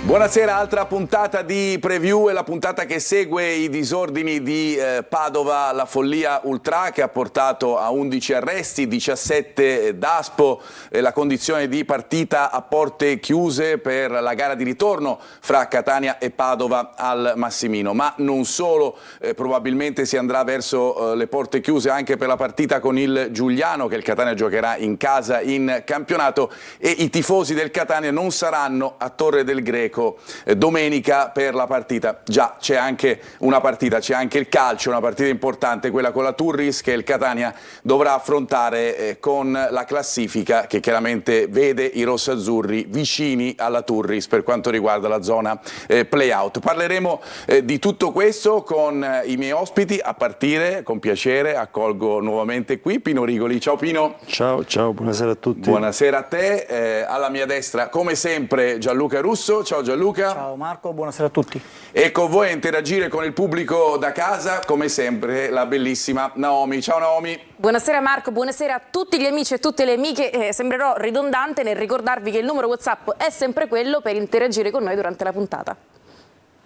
Buonasera, altra puntata di preview, è la puntata che segue i disordini di Padova, la follia ultra che ha portato a 11 arresti, 17 DASPO, la condizione di partita a porte chiuse per la gara di ritorno fra Catania e Padova al Massimino. Ma non solo, probabilmente si andrà verso le porte chiuse anche per la partita con il Giuliano che il Catania giocherà in casa in campionato, e i tifosi del Catania non saranno a Torre del Greco domenica per la partita. Già, c'è anche una partita, c'è anche il calcio, una partita importante, quella con la Turris, che il Catania dovrà affrontare con la classifica che chiaramente vede i rossazzurri vicini alla Turris per quanto riguarda la zona play-out. Parleremo di tutto questo con i miei ospiti, a partire, con piacere, accolgo nuovamente qui Pino Rigoli. Ciao Pino. Ciao, buonasera a tutti. Buonasera a te. Alla mia destra, come sempre, Gianluca Russo. Ciao Gianluca. Ciao Marco, buonasera a tutti. E con voi a interagire con il pubblico da casa, come sempre, la bellissima Naomi. Ciao Naomi. Buonasera Marco, buonasera a tutti gli amici e tutte le amiche. Sembrerò ridondante nel ricordarvi che il numero WhatsApp è sempre quello per interagire con noi durante la puntata.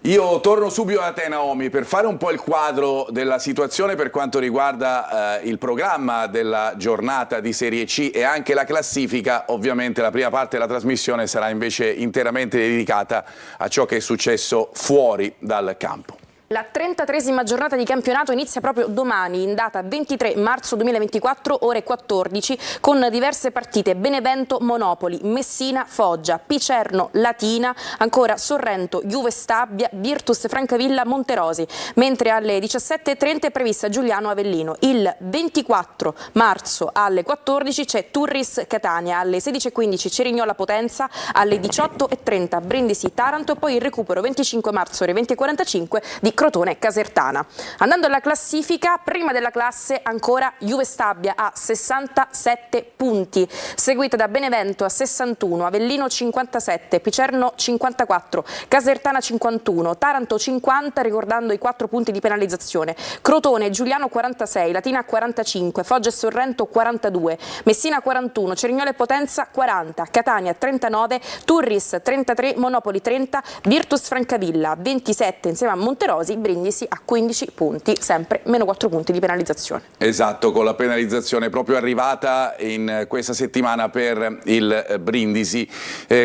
Io torno subito da te Naomi per fare un po' il quadro della situazione per quanto riguarda il programma della giornata di Serie C e anche la classifica. Ovviamente la prima parte della trasmissione sarà invece interamente dedicata a ciò che è successo fuori dal campo. La 33esima giornata di campionato inizia proprio domani, in data 23 marzo 2024, ore 14, con diverse partite: Benevento, Monopoli, Messina, Foggia, Picerno, Latina, ancora Sorrento, Juve Stabia, Virtus Francavilla, Monterosi, mentre alle 17:30 è prevista Giuliano Avellino. Il 24 marzo alle 14 c'è Turris Catania, alle 16:15 Cerignola Potenza, alle 18:30 Brindisi Taranto e poi il recupero 25 marzo ore 20:45 di Crotone Casertana. Andando alla classifica, prima della classe ancora Juve Stabia a 67 punti, seguita da Benevento a 61, Avellino 57, Picerno 54, Casertana 51, Taranto 50, ricordando i 4 punti di penalizzazione, Crotone e Giuliano 46, Latina 45, Foggia e Sorrento 42, Messina 41, Cerignola e Potenza 40, Catania 39, Turris 33, Monopoli 30, Virtus Francavilla 27 insieme a Monterosi, Brindisi a 15 punti, sempre meno 4 punti di penalizzazione. Esatto, con la penalizzazione proprio arrivata in questa settimana per il Brindisi.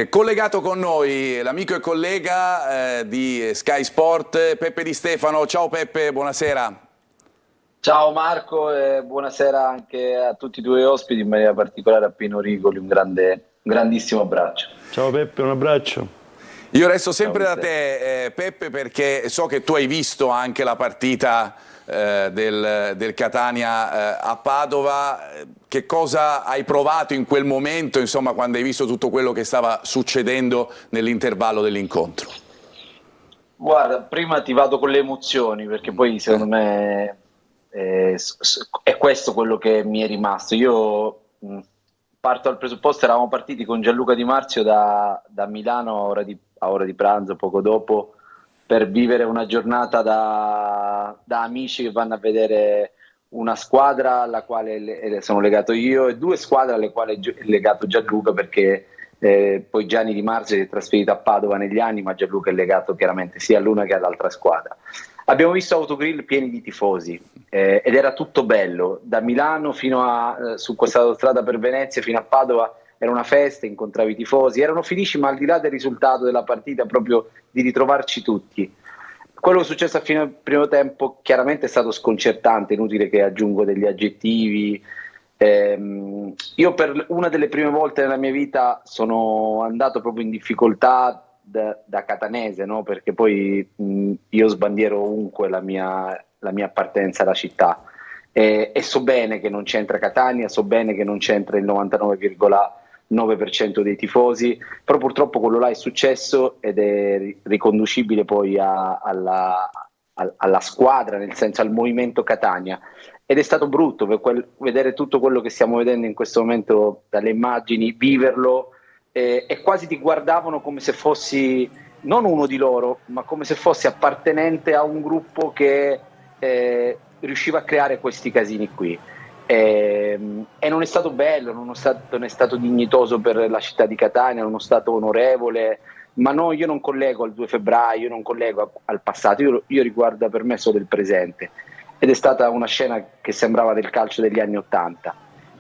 Collegato con noi l'amico e collega di Sky Sport, Peppe Di Stefano. Ciao Peppe, buonasera. Ciao Marco e buonasera anche a tutti i tuoi ospiti, in maniera particolare a Pino Rigoli, un grandissimo abbraccio. Ciao Peppe, un abbraccio. Io resto sempre da te Peppe, perché so che tu hai visto anche la partita del Catania a Padova. Che cosa hai provato in quel momento, insomma, quando hai visto tutto quello che stava succedendo nell'intervallo dell'incontro? Guarda, prima ti vado con le emozioni, perché poi secondo me è questo quello che mi è rimasto. Io parto dal presupposto, eravamo partiti con Gianluca Di Marzio da Milano a ora di pranzo, poco dopo, per vivere una giornata da amici che vanno a vedere una squadra alla quale sono legato io e 2 squadre alle quali è legato Gianluca, perché poi Gianni Di Marzio si è trasferito a Padova negli anni, ma Gianluca è legato chiaramente sia all'una che all'altra squadra. Abbiamo visto autogrill pieni di tifosi ed era tutto bello, da Milano fino su questa autostrada per Venezia fino a Padova era una festa, incontravi i tifosi, erano felici, ma al di là del risultato della partita, proprio di ritrovarci tutti. Quello che è successo a fine primo tempo chiaramente è stato sconcertante, inutile che aggiungo degli aggettivi. Io per una delle prime volte nella mia vita sono andato proprio in difficoltà da catanese, no? Perché poi io sbandiero ovunque la mia appartenenza alla città e so bene che non c'entra Catania, so bene che non c'entra il 99,9% dei tifosi, però purtroppo quello là è successo ed è riconducibile poi alla squadra, nel senso al movimento Catania, ed è stato brutto vedere tutto quello che stiamo vedendo in questo momento dalle immagini, viverlo, e quasi ti guardavano come se fossi non uno di loro, ma come se fossi appartenente a un gruppo che riusciva a creare questi casini qui. E non è stato bello, non è stato dignitoso per la città di Catania, non è stato onorevole, ma no, io non collego al 2 febbraio, io non collego al passato, io riguardo per me solo il presente. Ed è stata una scena che sembrava del calcio degli anni '80.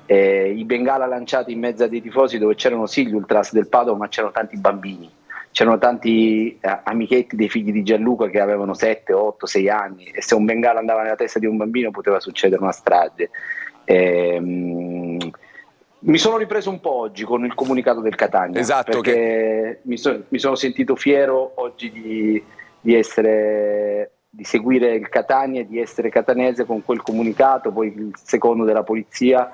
I bengala lanciati in mezzo a dei tifosi dove c'erano sì gli ultras del Padova, ma c'erano tanti bambini, c'erano tanti amichetti dei figli di Gianluca che avevano 7, 8, 6 anni, e se un bengala andava nella testa di un bambino poteva succedere una strage. Mi sono ripreso un po' oggi con il comunicato del Catania, Esatto, perché mi sono sentito fiero oggi di seguire il Catania e di essere catanese con quel comunicato, poi il secondo della polizia,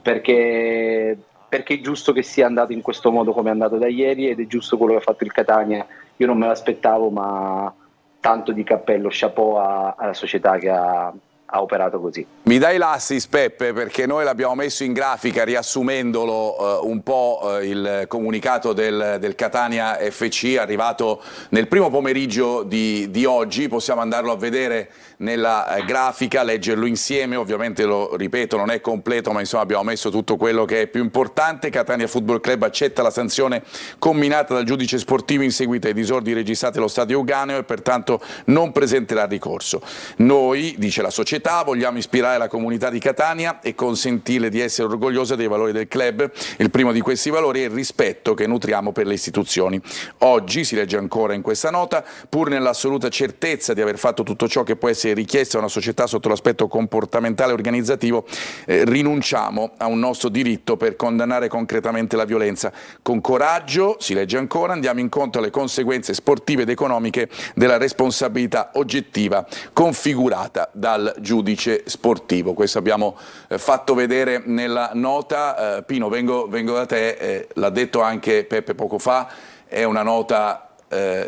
perché è giusto che sia andato in questo modo come è andato da ieri, ed è giusto quello che ha fatto il Catania. Io non me l'aspettavo, ma tanto di cappello, chapeau alla società che ha operato così. Mi dai l'assist, Peppe, perché noi l'abbiamo messo in grafica riassumendolo un po' il comunicato del Catania FC arrivato nel primo pomeriggio di oggi. Possiamo andarlo a vedere nella grafica, leggerlo insieme. Ovviamente, lo ripeto, non è completo, ma insomma abbiamo messo tutto quello che è più importante. Catania Football Club accetta la sanzione comminata dal giudice sportivo in seguito ai disordini registrati allo stadio Euganeo e pertanto non presenterà ricorso. Noi, dice la società, vogliamo ispirare la comunità di Catania e consentirle di essere orgogliosa dei valori del club. Il primo di questi valori è il rispetto che nutriamo per le istituzioni. Oggi, si legge ancora in questa nota, pur nell'assoluta certezza di aver fatto tutto ciò che può essere richiesto a una società sotto l'aspetto comportamentale e organizzativo, rinunciamo a un nostro diritto per condannare concretamente la violenza. Con coraggio, si legge ancora, andiamo incontro alle conseguenze sportive ed economiche della responsabilità oggettiva configurata dal giudice sportivo. Questo abbiamo fatto vedere nella nota. Pino, vengo da te, l'ha detto anche Peppe poco fa, è una nota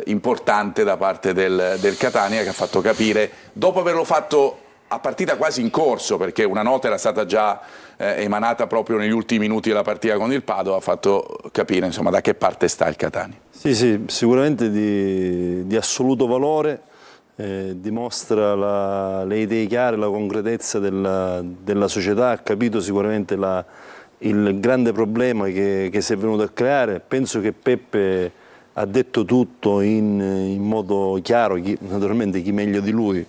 importante da parte del Catania, che ha fatto capire, dopo averlo fatto a partita quasi in corso, perché una nota era stata già emanata proprio negli ultimi minuti della partita con il Padova, ha fatto capire insomma da che parte sta il Catania. Sì, sicuramente di assoluto valore, dimostra le idee chiare, la concretezza della società, ha capito sicuramente il grande problema che si è venuto a creare. Penso che Peppe ha detto tutto in modo chiaro, naturalmente chi meglio di lui,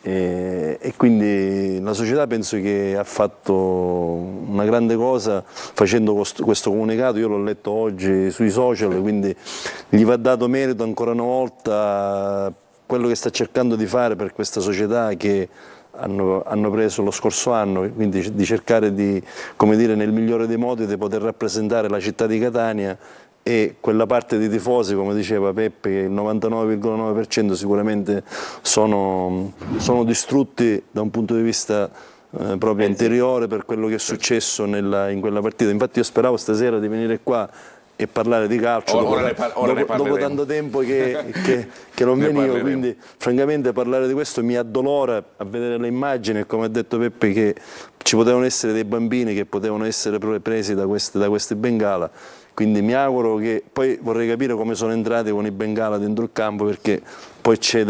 e quindi la società penso che ha fatto una grande cosa facendo questo comunicato. Io l'ho letto oggi sui social, quindi gli va dato merito ancora una volta quello che sta cercando di fare per questa società che hanno preso lo scorso anno, quindi di cercare di, come dire, nel migliore dei modi di poter rappresentare la città di Catania e quella parte di tifosi, come diceva Peppe, che il 99,9% sicuramente sono distrutti da un punto di vista proprio interiore per quello che è successo in quella partita. Infatti io speravo stasera di venire qua e parlare di calcio dopo tanto tempo che non venivo, quindi francamente parlare di questo mi addolora a vedere le immagini, e come ha detto Peppe che ci potevano essere dei bambini che potevano essere presi da queste bengala. Quindi mi auguro che, poi vorrei capire come sono entrati con i bengala dentro il campo, perché poi c'è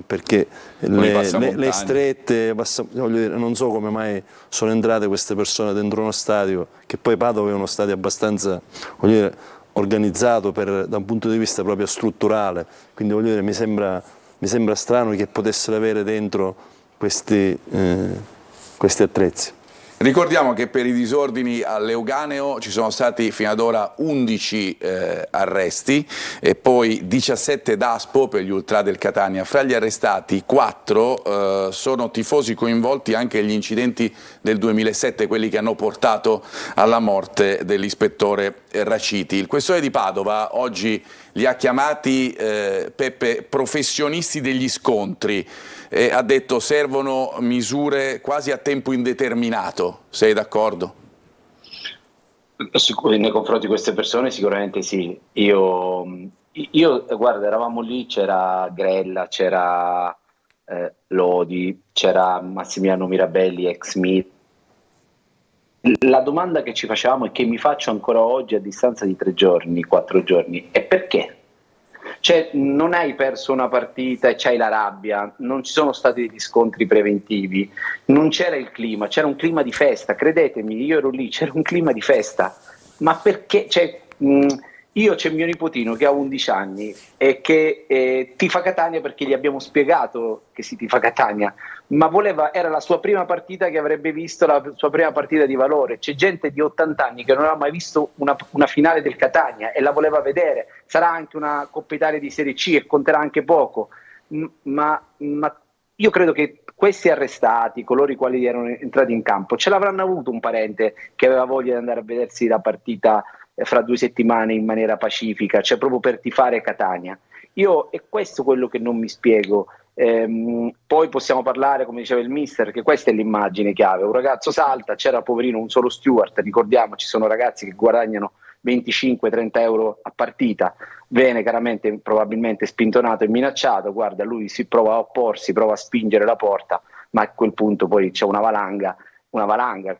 perché le strette, voglio dire, non so come mai sono entrate queste persone dentro uno stadio, che poi Padova è uno stadio abbastanza, voglio dire, organizzato da un punto di vista proprio strutturale, quindi voglio dire, mi sembra strano che potessero avere dentro questi attrezzi. Ricordiamo che per i disordini all'Euganeo ci sono stati fino ad ora 11 arresti e poi 17 DASPO per gli ultra del Catania. Fra gli arrestati 4 sono tifosi coinvolti anche negli incidenti del 2007, quelli che hanno portato alla morte dell'ispettore Raciti. Il questore di Padova oggi li ha chiamati, Peppe, professionisti degli scontri. Ha detto servono misure quasi a tempo indeterminato, sei d'accordo? Nei confronti di queste persone sicuramente sì. Io guarda, eravamo lì, c'era Grella, c'era Lodi, c'era Massimiliano Mirabelli, ex MIT. La domanda che ci facevamo e che mi faccio ancora oggi a distanza di 3 giorni, 4 giorni, è perché? Cioè, non hai perso una partita e c'hai la rabbia, non ci sono stati degli scontri preventivi, non c'era il clima, c'era un clima di festa, credetemi, io ero lì, c'era un clima di festa. Ma perché? Cioè, io c'è mio nipotino che ha 11 anni e che tifa Catania perché gli abbiamo spiegato che si tifa Catania, ma era la sua prima partita che avrebbe visto, la sua prima partita di valore. C'è gente di 80 anni che non ha mai visto una finale del Catania e la voleva vedere. Sarà anche una Coppa Italia di Serie C e conterà anche poco, ma io credo che questi arrestati, coloro i quali erano entrati in campo, ce l'avranno avuto un parente che aveva voglia di andare a vedersi la partita fra 2 settimane in maniera pacifica, cioè proprio per tifare Catania. È questo quello che non mi spiego. Poi possiamo parlare, come diceva il mister, che questa è l'immagine chiave. Un ragazzo salta, c'era poverino un solo steward, ricordiamo, ci sono ragazzi che guadagnano 25-30 euro a partita, viene chiaramente probabilmente spintonato e minacciato, guarda, lui si prova a opporsi, prova a spingere la porta, ma a quel punto poi c'è una valanga,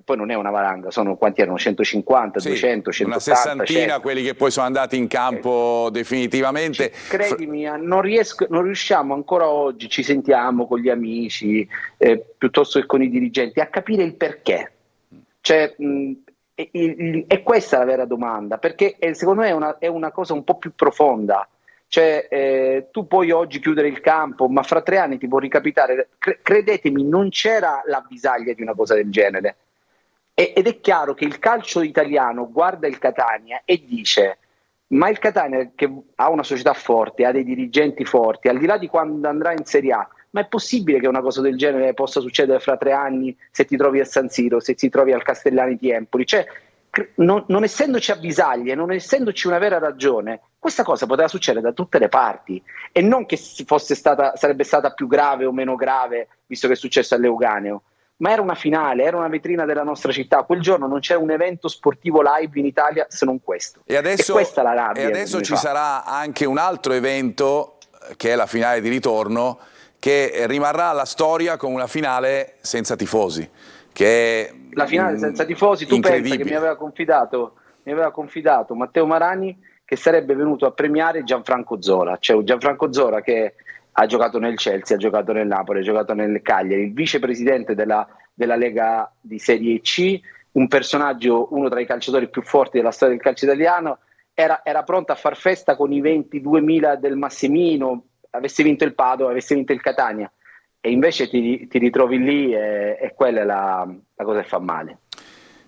poi non è una valanga, sono quanti erano? 150, 200, 180, una sessantina 100. quelli che poi sono andati in campo definitivamente. Credimi, non riusciamo ancora oggi, ci sentiamo con gli amici piuttosto che con i dirigenti a capire il perché. Cioè, è questa la vera domanda, perché secondo me è una cosa un po' più profonda. Cioè, tu puoi oggi chiudere il campo, ma fra 3 anni ti può ricapitare. Credetemi, non c'era l'avvisaglia di una cosa del genere. Ed è chiaro che il calcio italiano guarda il Catania e dice: ma il Catania, che ha una società forte, ha dei dirigenti forti, al di là di quando andrà in Serie A, ma è possibile che una cosa del genere possa succedere fra 3 anni se ti trovi a San Siro, se ti trovi al Castellani di Empoli? Cioè, non essendoci avvisaglie, non essendoci una vera ragione, questa cosa poteva succedere da tutte le parti, e non che sarebbe stata più grave o meno grave, visto che è successo all'Euganeo, ma era una finale, era una vetrina della nostra città. Quel giorno non c'era un evento sportivo live in Italia se non questo. E questa è la rabbia. E adesso ci sarà anche un altro evento, che è la finale di ritorno, che rimarrà alla storia come una finale senza tifosi. Che è la finale senza tifosi. Tu pensa che mi aveva confidato Matteo Marani che sarebbe venuto a premiare Gianfranco Zola, cioè Gianfranco Zola che ha giocato nel Chelsea, ha giocato nel Napoli, ha giocato nel Cagliari, il vicepresidente della Lega di Serie C, un personaggio, uno tra i calciatori più forti della storia del calcio italiano, era pronto a far festa con i 22.000 del Massimino, avesse vinto il Padova, avesse vinto il Catania, e invece ti ritrovi lì e quella è la cosa che fa male.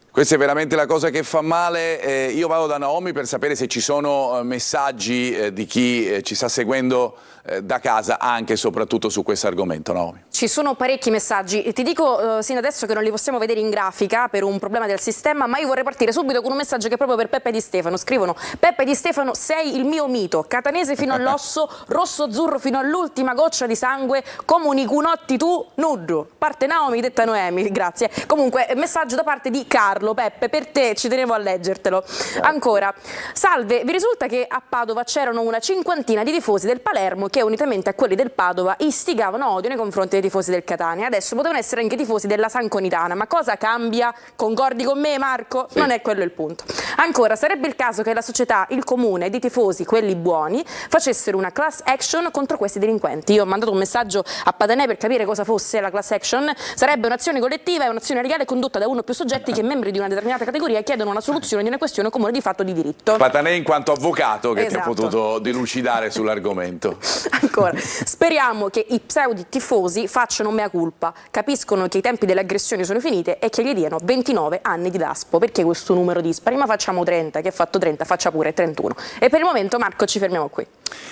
Questa è veramente la cosa che fa male. Io vado da Naomi per sapere se ci sono messaggi di chi ci sta seguendo da casa, anche e soprattutto su questo argomento. Naomi. Ci sono parecchi messaggi, ti dico sin adesso che non li possiamo vedere in grafica per un problema del sistema, ma io vorrei partire subito con un messaggio che è proprio per Peppe Di Stefano. Scrivono: Peppe Di Stefano, sei il mio mito, catanese fino all'osso, rosso-azzurro fino all'ultima goccia di sangue, comunicunotti tu, nudo. Parte Naomi, detta Noemi, grazie. Comunque, messaggio da parte di Carlo. Peppe, per te, ci tenevo a leggertelo. Ancora, salve, vi risulta che a Padova c'erano una 50ina di tifosi del Palermo che unitamente a quelli del Padova istigavano odio nei confronti dei tifosi del Catania. Adesso potevano essere anche tifosi della Sanconitana, ma cosa cambia? Concordi con me, Marco? Sì. Non è quello il punto. Ancora, sarebbe il caso che la società, il comune ed i tifosi, quelli buoni, facessero una class action contro questi delinquenti. Io ho mandato un messaggio a Patanè per capire cosa fosse la class action. Sarebbe un'azione collettiva e un'azione legale condotta da uno o più soggetti che, membri di una determinata categoria, chiedono una soluzione di una questione comune di fatto di diritto. Patanè in quanto avvocato che esatto. ti ha potuto delucidare sull'argomento. Ancora, speriamo che i pseudo tifosi facciano mea culpa, capiscono che i tempi delle aggressioni sono finite e che gli diano 29 anni di daspo. Perché questo numero dispari? Ma facciamo 30, che ha fatto 30, faccia pure 31. E per il momento, Marco, ci fermiamo qui.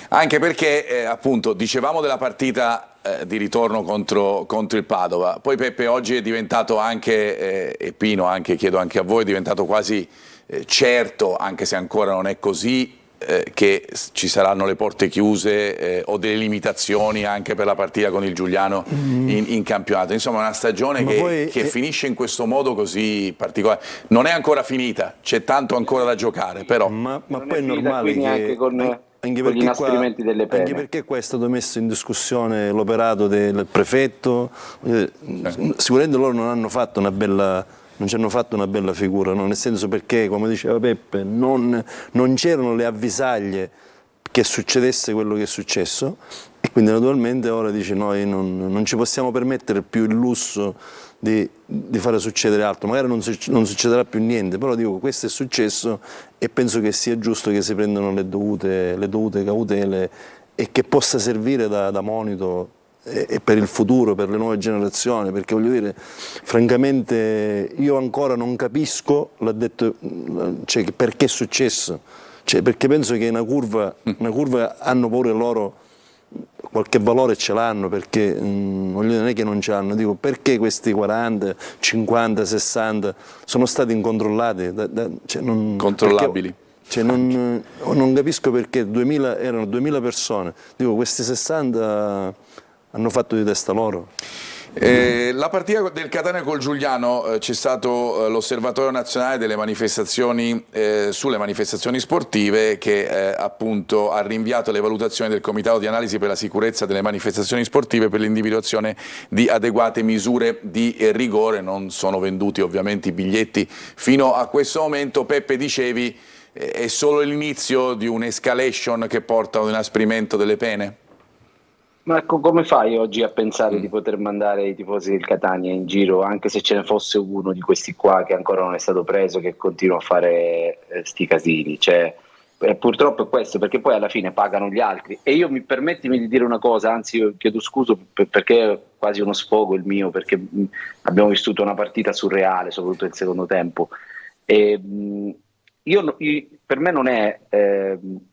Anche perché, appunto, dicevamo della partita di ritorno contro il Padova, poi Peppe oggi è diventato anche, e Pino anche, chiedo anche a voi, è diventato quasi certo, anche se ancora non è così, che ci saranno le porte chiuse o delle limitazioni anche per la partita con il Giuliano in campionato. Insomma, una stagione che finisce in questo modo così particolare. Non è ancora finita, c'è tanto ancora da giocare, però. Ma poi è normale che anche con gli inasprimenti delle pene. Anche perché qua è stato messo in discussione l'operato del prefetto. Sicuramente loro non ci hanno fatto una bella figura, no? Nel senso, perché, come diceva Peppe, non c'erano le avvisaglie che succedesse quello che è successo, e quindi naturalmente ora dice noi non ci possiamo permettere più il lusso di fare succedere altro, magari non succederà più niente, però dico questo è successo e penso che sia giusto che si prendano le dovute cautele e che possa servire da monito e per il futuro, per le nuove generazioni, perché voglio dire, francamente io ancora non capisco, l'ha detto, cioè, perché è successo, cioè, perché penso che una curva hanno pure loro, qualche valore ce l'hanno, perché voglio dire, non è che non ce l'hanno, dico perché questi 40, 50, 60 sono stati incontrollati, cioè, controllabili. Cioè non capisco perché erano 2000 persone, dico questi 60 hanno fatto di testa loro. La partita del Catania col Giuliano, c'è stato l'Osservatorio Nazionale delle Manifestazioni sulle manifestazioni sportive che appunto ha rinviato le valutazioni del Comitato di Analisi per la Sicurezza delle Manifestazioni Sportive per l'individuazione di adeguate misure di rigore. Non sono venduti ovviamente i biglietti fino a questo momento. Peppe, dicevi, è solo l'inizio di un'escalation che porta ad un inasprimento delle pene? Ma come fai oggi a pensare di poter mandare i tifosi del Catania in giro, anche se ce ne fosse uno di questi qua che ancora non è stato preso, che continua a fare sti casini? Cioè, purtroppo è questo, perché poi alla fine pagano gli altri. E io permettimi di dire una cosa, anzi io chiedo scusa perché è quasi uno sfogo il mio, perché abbiamo vissuto una partita surreale, soprattutto nel secondo tempo. Per me non è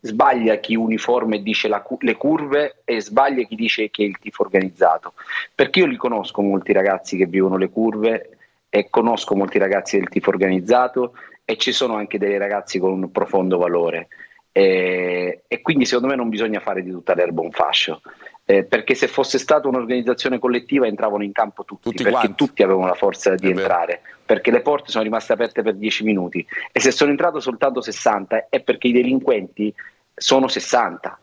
sbaglia chi uniforme dice le curve e sbaglia chi dice che è il tifo organizzato, perché io li conosco molti ragazzi che vivono le curve e conosco molti ragazzi del tifo organizzato e ci sono anche dei ragazzi con un profondo valore e quindi secondo me non bisogna fare di tutta l'erba un fascio, perché se fosse stata un'organizzazione collettiva entravano in campo tutti perché quanti. tutti avevano la forza di entrare, perché le porte sono rimaste aperte per 10 minuti e se sono entrato soltanto 60 è perché i delinquenti sono 60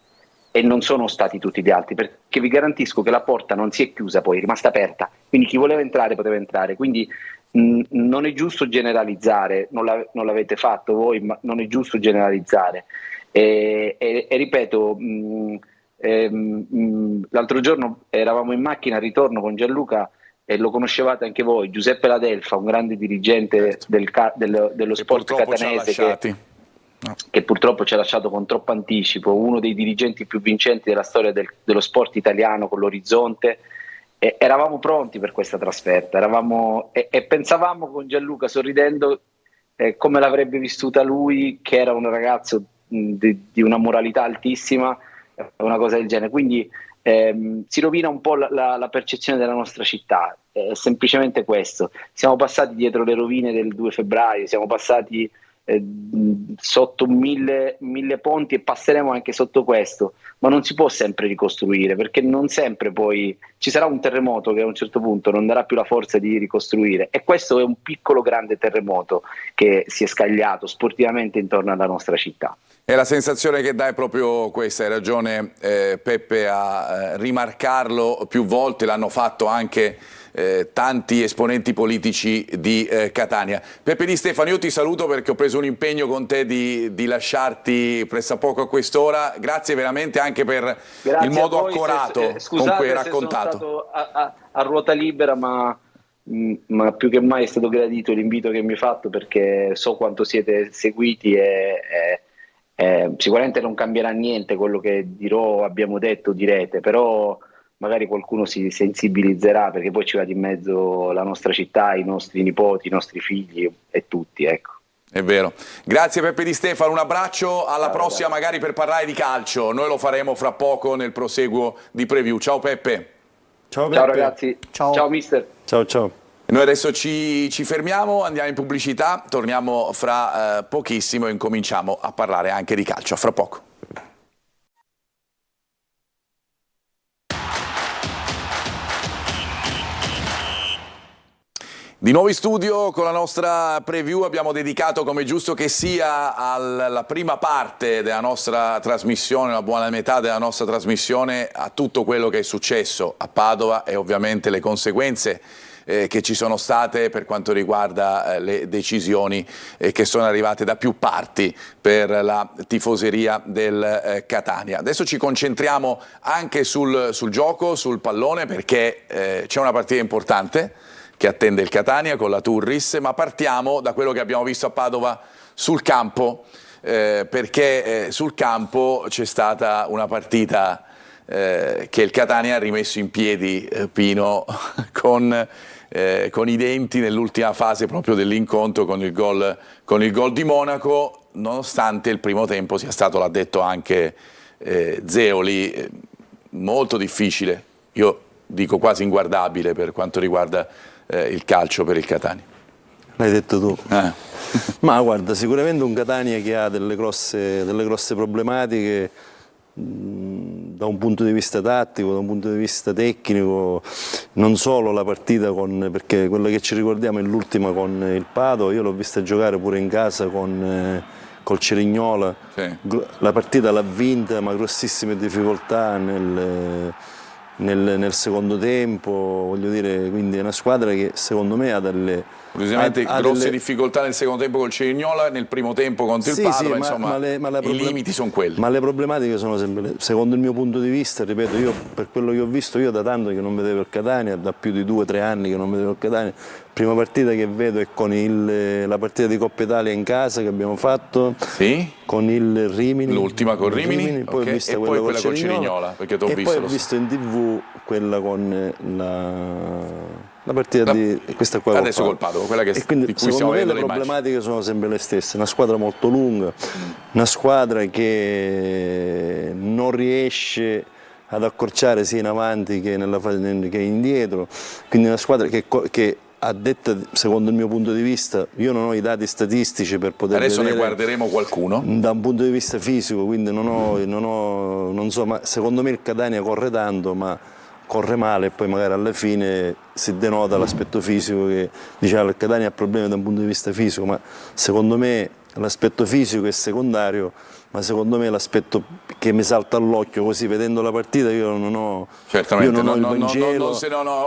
e non sono stati tutti gli altri, perché vi garantisco che la porta non si è chiusa, poi è rimasta aperta, quindi chi voleva entrare poteva entrare, quindi non è giusto generalizzare, non l'avete fatto voi, ma non è giusto generalizzare e ripeto, l'altro giorno eravamo in macchina al ritorno con Gianluca e lo conoscevate anche voi, Giuseppe Ladelfa, un grande dirigente dello sport catanese che purtroppo ci ha lasciato con troppo anticipo, uno dei dirigenti più vincenti della storia dello sport italiano con l'Orizzonte. E eravamo pronti per questa trasferta, e pensavamo con Gianluca sorridendo come l'avrebbe vissuta lui, che era un ragazzo di una moralità altissima, una cosa del genere, quindi si rovina un po' la percezione della nostra città, è semplicemente questo, siamo passati dietro le rovine del 2 febbraio, siamo passati sotto mille ponti e passeremo anche sotto questo, ma non si può sempre ricostruire, perché non sempre poi ci sarà un terremoto che a un certo punto non darà più la forza di ricostruire e questo è un piccolo grande terremoto che si è scagliato sportivamente intorno alla nostra città. E la sensazione che dà è proprio questa, hai ragione Peppe a rimarcarlo più volte, l'hanno fatto anche tanti esponenti politici di Catania. Peppe Di Stefano, io ti saluto perché ho preso un impegno con te di lasciarti pressappoco a quest'ora, grazie veramente anche per il modo accorato con cui hai raccontato. Sono stato a ruota libera, ma più che mai è stato gradito l'invito che mi hai fatto, perché so quanto siete seguiti e sicuramente non cambierà niente quello che dirò, abbiamo detto, direte, però magari qualcuno si sensibilizzerà, perché poi ci va di mezzo la nostra città, i nostri nipoti, i nostri figli e tutti, ecco. È vero. Grazie Peppe Di Stefano, un abbraccio, alla prossima magari per parlare di calcio, noi lo faremo fra poco nel proseguo di preview. Ciao Peppe. Ciao Peppe. Ciao ragazzi, ciao mister. Ciao. Noi adesso ci fermiamo, andiamo in pubblicità, torniamo fra pochissimo e incominciamo a parlare anche di calcio. A fra poco. Di nuovo in studio con la nostra preview, abbiamo dedicato, come giusto che sia, alla prima parte della nostra trasmissione, la buona metà della nostra trasmissione, a tutto quello che è successo a Padova e ovviamente le conseguenze che ci sono state per quanto riguarda le decisioni che sono arrivate da più parti per la tifoseria del Catania. Adesso ci concentriamo anche sul gioco, sul pallone, perché c'è una partita importante che attende il Catania con la Turris, ma partiamo da quello che abbiamo visto a Padova sul campo, perché sul campo c'è stata una partita che il Catania ha rimesso in piedi, Pino, con i denti nell'ultima fase proprio dell'incontro con il gol di Monaco, nonostante il primo tempo sia stato, l'ha detto anche Zeoli, molto difficile, io dico quasi inguardabile per quanto riguarda il calcio per il Catania. L'hai detto tu. Ma guarda, sicuramente un Catania che ha delle grosse problematiche da un punto di vista tattico, da un punto di vista tecnico, non solo la partita perché quella che ci ricordiamo è l'ultima con il Padova, io l'ho vista giocare pure in casa col Cerignola, sì. La partita l'ha vinta, ma grossissime difficoltà nel secondo tempo, voglio dire, quindi è una squadra che secondo me ha delle... Curiosamente grosse difficoltà nel secondo tempo col Cerignola, nel primo tempo contro il Padova, insomma i limiti sono quelli. Ma le problematiche sono sempre, secondo il mio punto di vista, ripeto, io per quello che ho visto, io da tanto che non vedevo il Catania, da più di 2 o 3 anni che non vedevo il Catania, prima partita che vedo è con la partita di Coppa Italia in casa che abbiamo fatto, sì? Con il Rimini. L'ultima con Rimini, poi okay. ho visto e poi quella con Cerignola, perché t'ho visto. Poi ho visto in TV quella con la partita di questa qua adesso col Padova, quella e quindi, di cui stiamo vedendo le problematiche sono sempre le stesse, una squadra molto lunga, una squadra che non riesce ad accorciare sia in avanti che indietro, quindi una squadra che a detta, secondo il mio punto di vista, io non ho i dati statistici per poter adesso vedere, ne guarderemo qualcuno da un punto di vista fisico, quindi non so, ma secondo me il Catania corre tanto, ma corre male e poi magari alla fine si denota l'aspetto fisico che diciamo il Catania ha problemi da un punto di vista fisico, ma secondo me l'aspetto fisico è secondario, ma secondo me l'aspetto che mi salta all'occhio così vedendo la partita, io non ho certamente il Vangelo,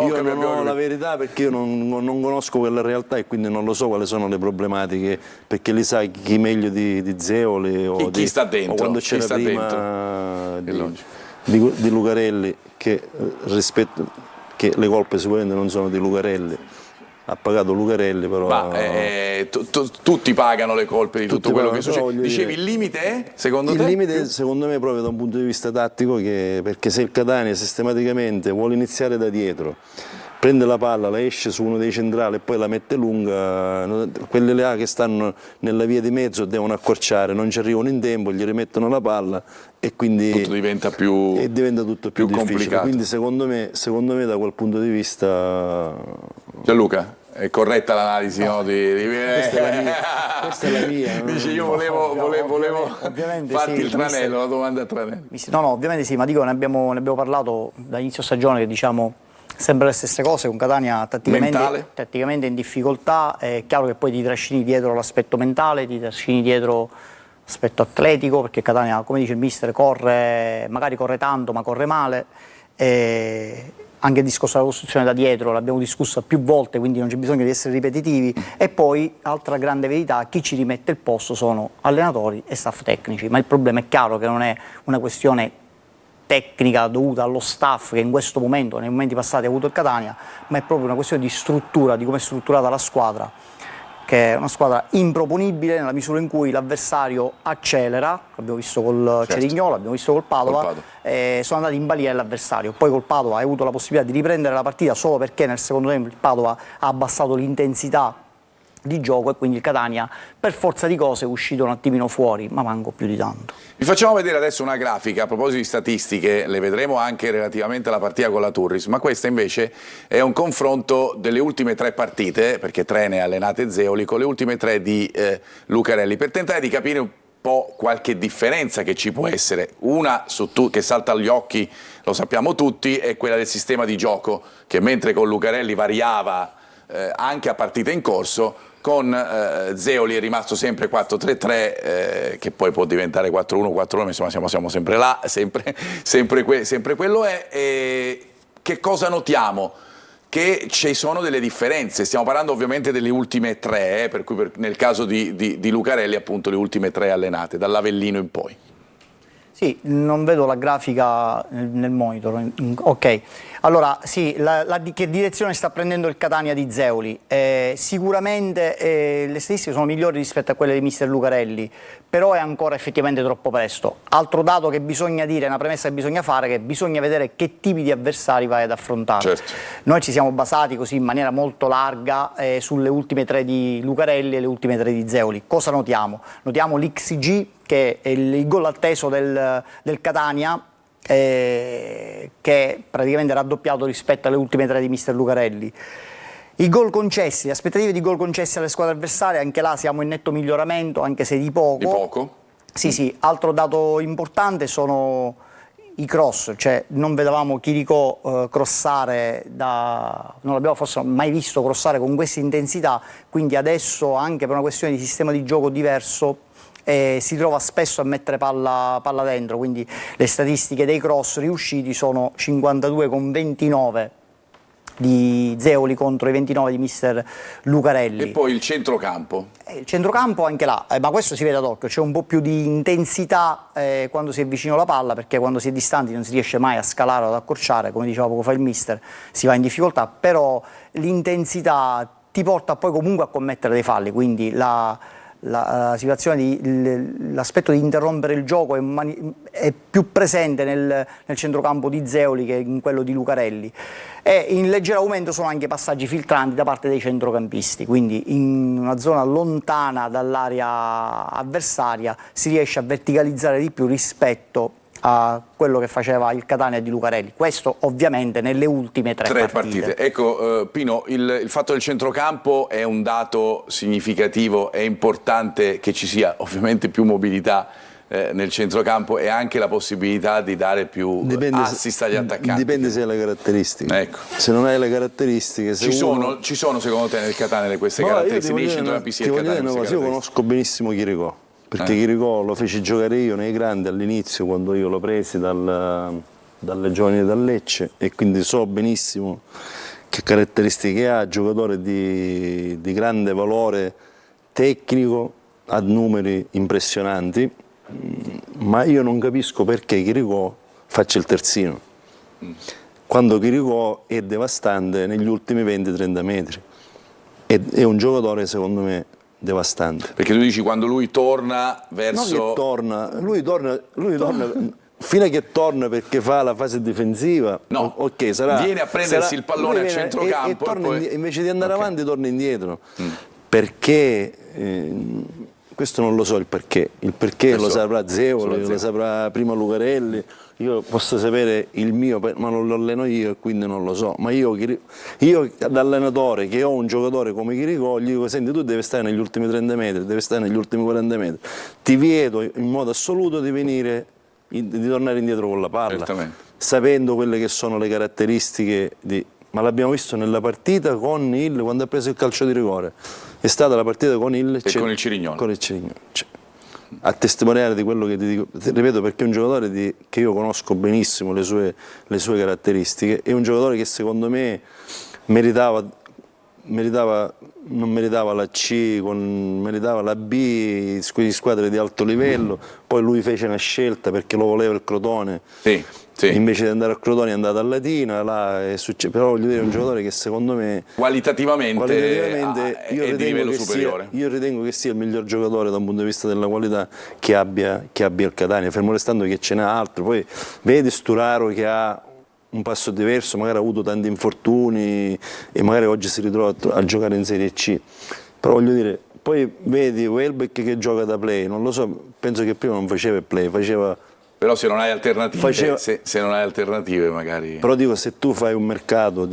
io non ho la verità, perché io non conosco quella realtà e quindi non lo so quali sono le problematiche, perché li sai chi meglio di Zeoli o chi sta dentro, o quando c'era prima di Lucarelli, che le colpe sicuramente non sono di Lucarelli, ha pagato Lucarelli, però... Ma tutti pagano le colpe di tutto quello che succede. Dicevi, il limite è, secondo te? Il limite secondo me proprio da un punto di vista tattico, perché se il Catania sistematicamente vuole iniziare da dietro, prende la palla, la esce su uno dei centrali e poi la mette lunga, quelle là che stanno nella via di mezzo devono accorciare, non ci arrivano in tempo, gli rimettono la palla e quindi tutto diventa tutto più difficile. Complicato. Quindi secondo me da quel punto di vista... Gianluca, è corretta l'analisi, no? Questa è la mia. Dice, io volevo farti sì, il tranello, la domanda a tranello. No, ovviamente sì, ma dico, ne abbiamo parlato da inizio stagione, che diciamo sempre le stesse cose, con Catania tatticamente in difficoltà, è chiaro che poi ti trascini dietro l'aspetto mentale, ti trascini dietro l'aspetto atletico, perché Catania, come dice il mister, magari corre tanto ma corre male, anche il discorso della costruzione da dietro l'abbiamo discusso più volte, quindi non c'è bisogno di essere ripetitivi, e poi altra grande verità, chi ci rimette il posto sono allenatori e staff tecnici, ma il problema è chiaro che non è una questione tecnica dovuta allo staff che in questo momento, nei momenti passati ha avuto il Catania, ma è proprio una questione di struttura, di come è strutturata la squadra, che è una squadra improponibile nella misura in cui l'avversario accelera, l'abbiamo visto col Cerignola, l'abbiamo visto col Padova, sono andati in balia dell'avversario, poi col Padova hai avuto la possibilità di riprendere la partita solo perché nel secondo tempo il Padova ha abbassato l'intensità di gioco e quindi il Catania per forza di cose è uscito un attimino fuori, ma manco più di tanto. Vi facciamo vedere adesso una grafica a proposito di statistiche, le vedremo anche relativamente alla partita con la Turris, ma questa invece è un confronto delle ultime 3 partite, perché 3 ne ha allenate Zeoli, con le ultime 3 di Lucarelli, per tentare di capire un po' qualche differenza che ci può essere. Una che salta agli occhi, lo sappiamo tutti, è quella del sistema di gioco, che mentre con Lucarelli variava anche a partita in corso, con Zeoli è rimasto sempre 4-3-3, che poi può diventare 4-1, 4-1, insomma siamo sempre là, sempre quello è. E che cosa notiamo? che ci sono delle differenze. Stiamo parlando ovviamente delle ultime 3, per cui nel caso di Lucarelli appunto le ultime 3 allenate, dall'Avellino in poi. Sì, non vedo la grafica nel monitor. Ok, allora sì, che direzione sta prendendo il Catania di Zeoli? Sicuramente le statistiche sono migliori rispetto a quelle di mister Lucarelli, però è ancora effettivamente troppo presto. Altro dato che bisogna dire, una premessa che bisogna fare, è che bisogna vedere che tipi di avversari vai ad affrontare. Certo. Noi ci siamo basati così in maniera molto larga sulle ultime 3 di Lucarelli e le ultime 3 di Zeoli. Cosa notiamo? Notiamo l'XG, che è il gol atteso del Catania, che praticamente è raddoppiato rispetto alle ultime 3 di mister Lucarelli. I gol concessi, le aspettative di gol concessi alle squadre avversarie, anche là siamo in netto miglioramento, anche se di poco. Di poco? Sì, sì. Altro dato importante sono i cross, cioè non vedevamo Chirico crossare, non l'abbiamo forse mai visto crossare con questa intensità, quindi adesso anche per una questione di sistema di gioco diverso si trova spesso a mettere palla dentro, quindi le statistiche dei cross riusciti sono 52,29 di Zeoli contro i 29 di mister Lucarelli. E poi il centrocampo? Il centrocampo anche là, ma questo si vede ad occhio, c'è un po' più di intensità quando si è vicino alla palla, perché quando si è distanti non si riesce mai a scalare o ad accorciare, come diceva poco fa il mister, si va in difficoltà, però l'intensità ti porta poi comunque a commettere dei falli, quindi la situazione l'aspetto di interrompere il gioco è più presente nel centrocampo di Zeoli che in quello di Lucarelli, e in leggero aumento sono anche passaggi filtranti da parte dei centrocampisti, quindi in una zona lontana dall'area avversaria si riesce a verticalizzare di più rispetto a quello che faceva il Catania di Lucarelli, questo ovviamente nelle ultime 3 partite. Ecco Pino, il fatto del centrocampo è un dato significativo, è importante che ci sia ovviamente più mobilità nel centrocampo e anche la possibilità di dare più assist agli attaccanti. Dipende se hai le caratteristiche. Ecco. Se non hai le caratteristiche... Ci sono secondo te nel Catania queste caratteristiche? Io conosco benissimo Chirico. Perché Chirico lo feci giocare io nei grandi all'inizio, quando io l'ho presi dalle giovani dal Lecce, e quindi so benissimo che caratteristiche ha, giocatore di grande valore tecnico, ha numeri impressionanti, ma io non capisco perché Chirico faccia il terzino, quando Chirico è devastante negli ultimi 20-30 metri, è un giocatore secondo me devastante. Perché tu dici quando lui torna verso... Non che torna, lui torna fino a che torna perché fa la fase difensiva, no, okay, viene a prendersi il pallone al centrocampo e poi... invece di andare avanti torna indietro, perché questo non lo so il perché lo saprà Zeoli, lo saprà prima Lucarelli, io posso sapere il mio, ma non lo alleno io e quindi non lo so, ma io da allenatore che ho un giocatore come Chirico gli dico: senti, tu devi stare negli ultimi 30 metri, devi stare negli ultimi 40 metri, ti vieto in modo assoluto di tornare indietro con la palla, sapendo quelle che sono le caratteristiche ma l'abbiamo visto nella partita con quando ha preso il calcio di rigore, è stata la partita con il Cirignone. A testimoniare di quello che ti dico, ripeto, perché è un giocatore che io conosco benissimo le sue caratteristiche, è un giocatore che secondo me non meritava la C, meritava la B, di squadre di alto livello, poi lui fece una scelta perché lo voleva il Crotone. Invece di andare a Crotone è andato a Latina, però voglio dire, è un giocatore che secondo me qualitativamente è di livello superiore. Io ritengo che sia il miglior giocatore da un punto di vista della qualità che abbia il Catania, fermo restando che ce n'è altro. Poi vedi Sturaro che ha un passo diverso, magari ha avuto tanti infortuni e magari oggi si ritrova a giocare in Serie C, però voglio dire, poi vedi Welbeck che gioca da play, non lo so, penso che prima non faceva il play, però se non hai alternative, se non hai alternative magari... Però dico, se tu fai un mercato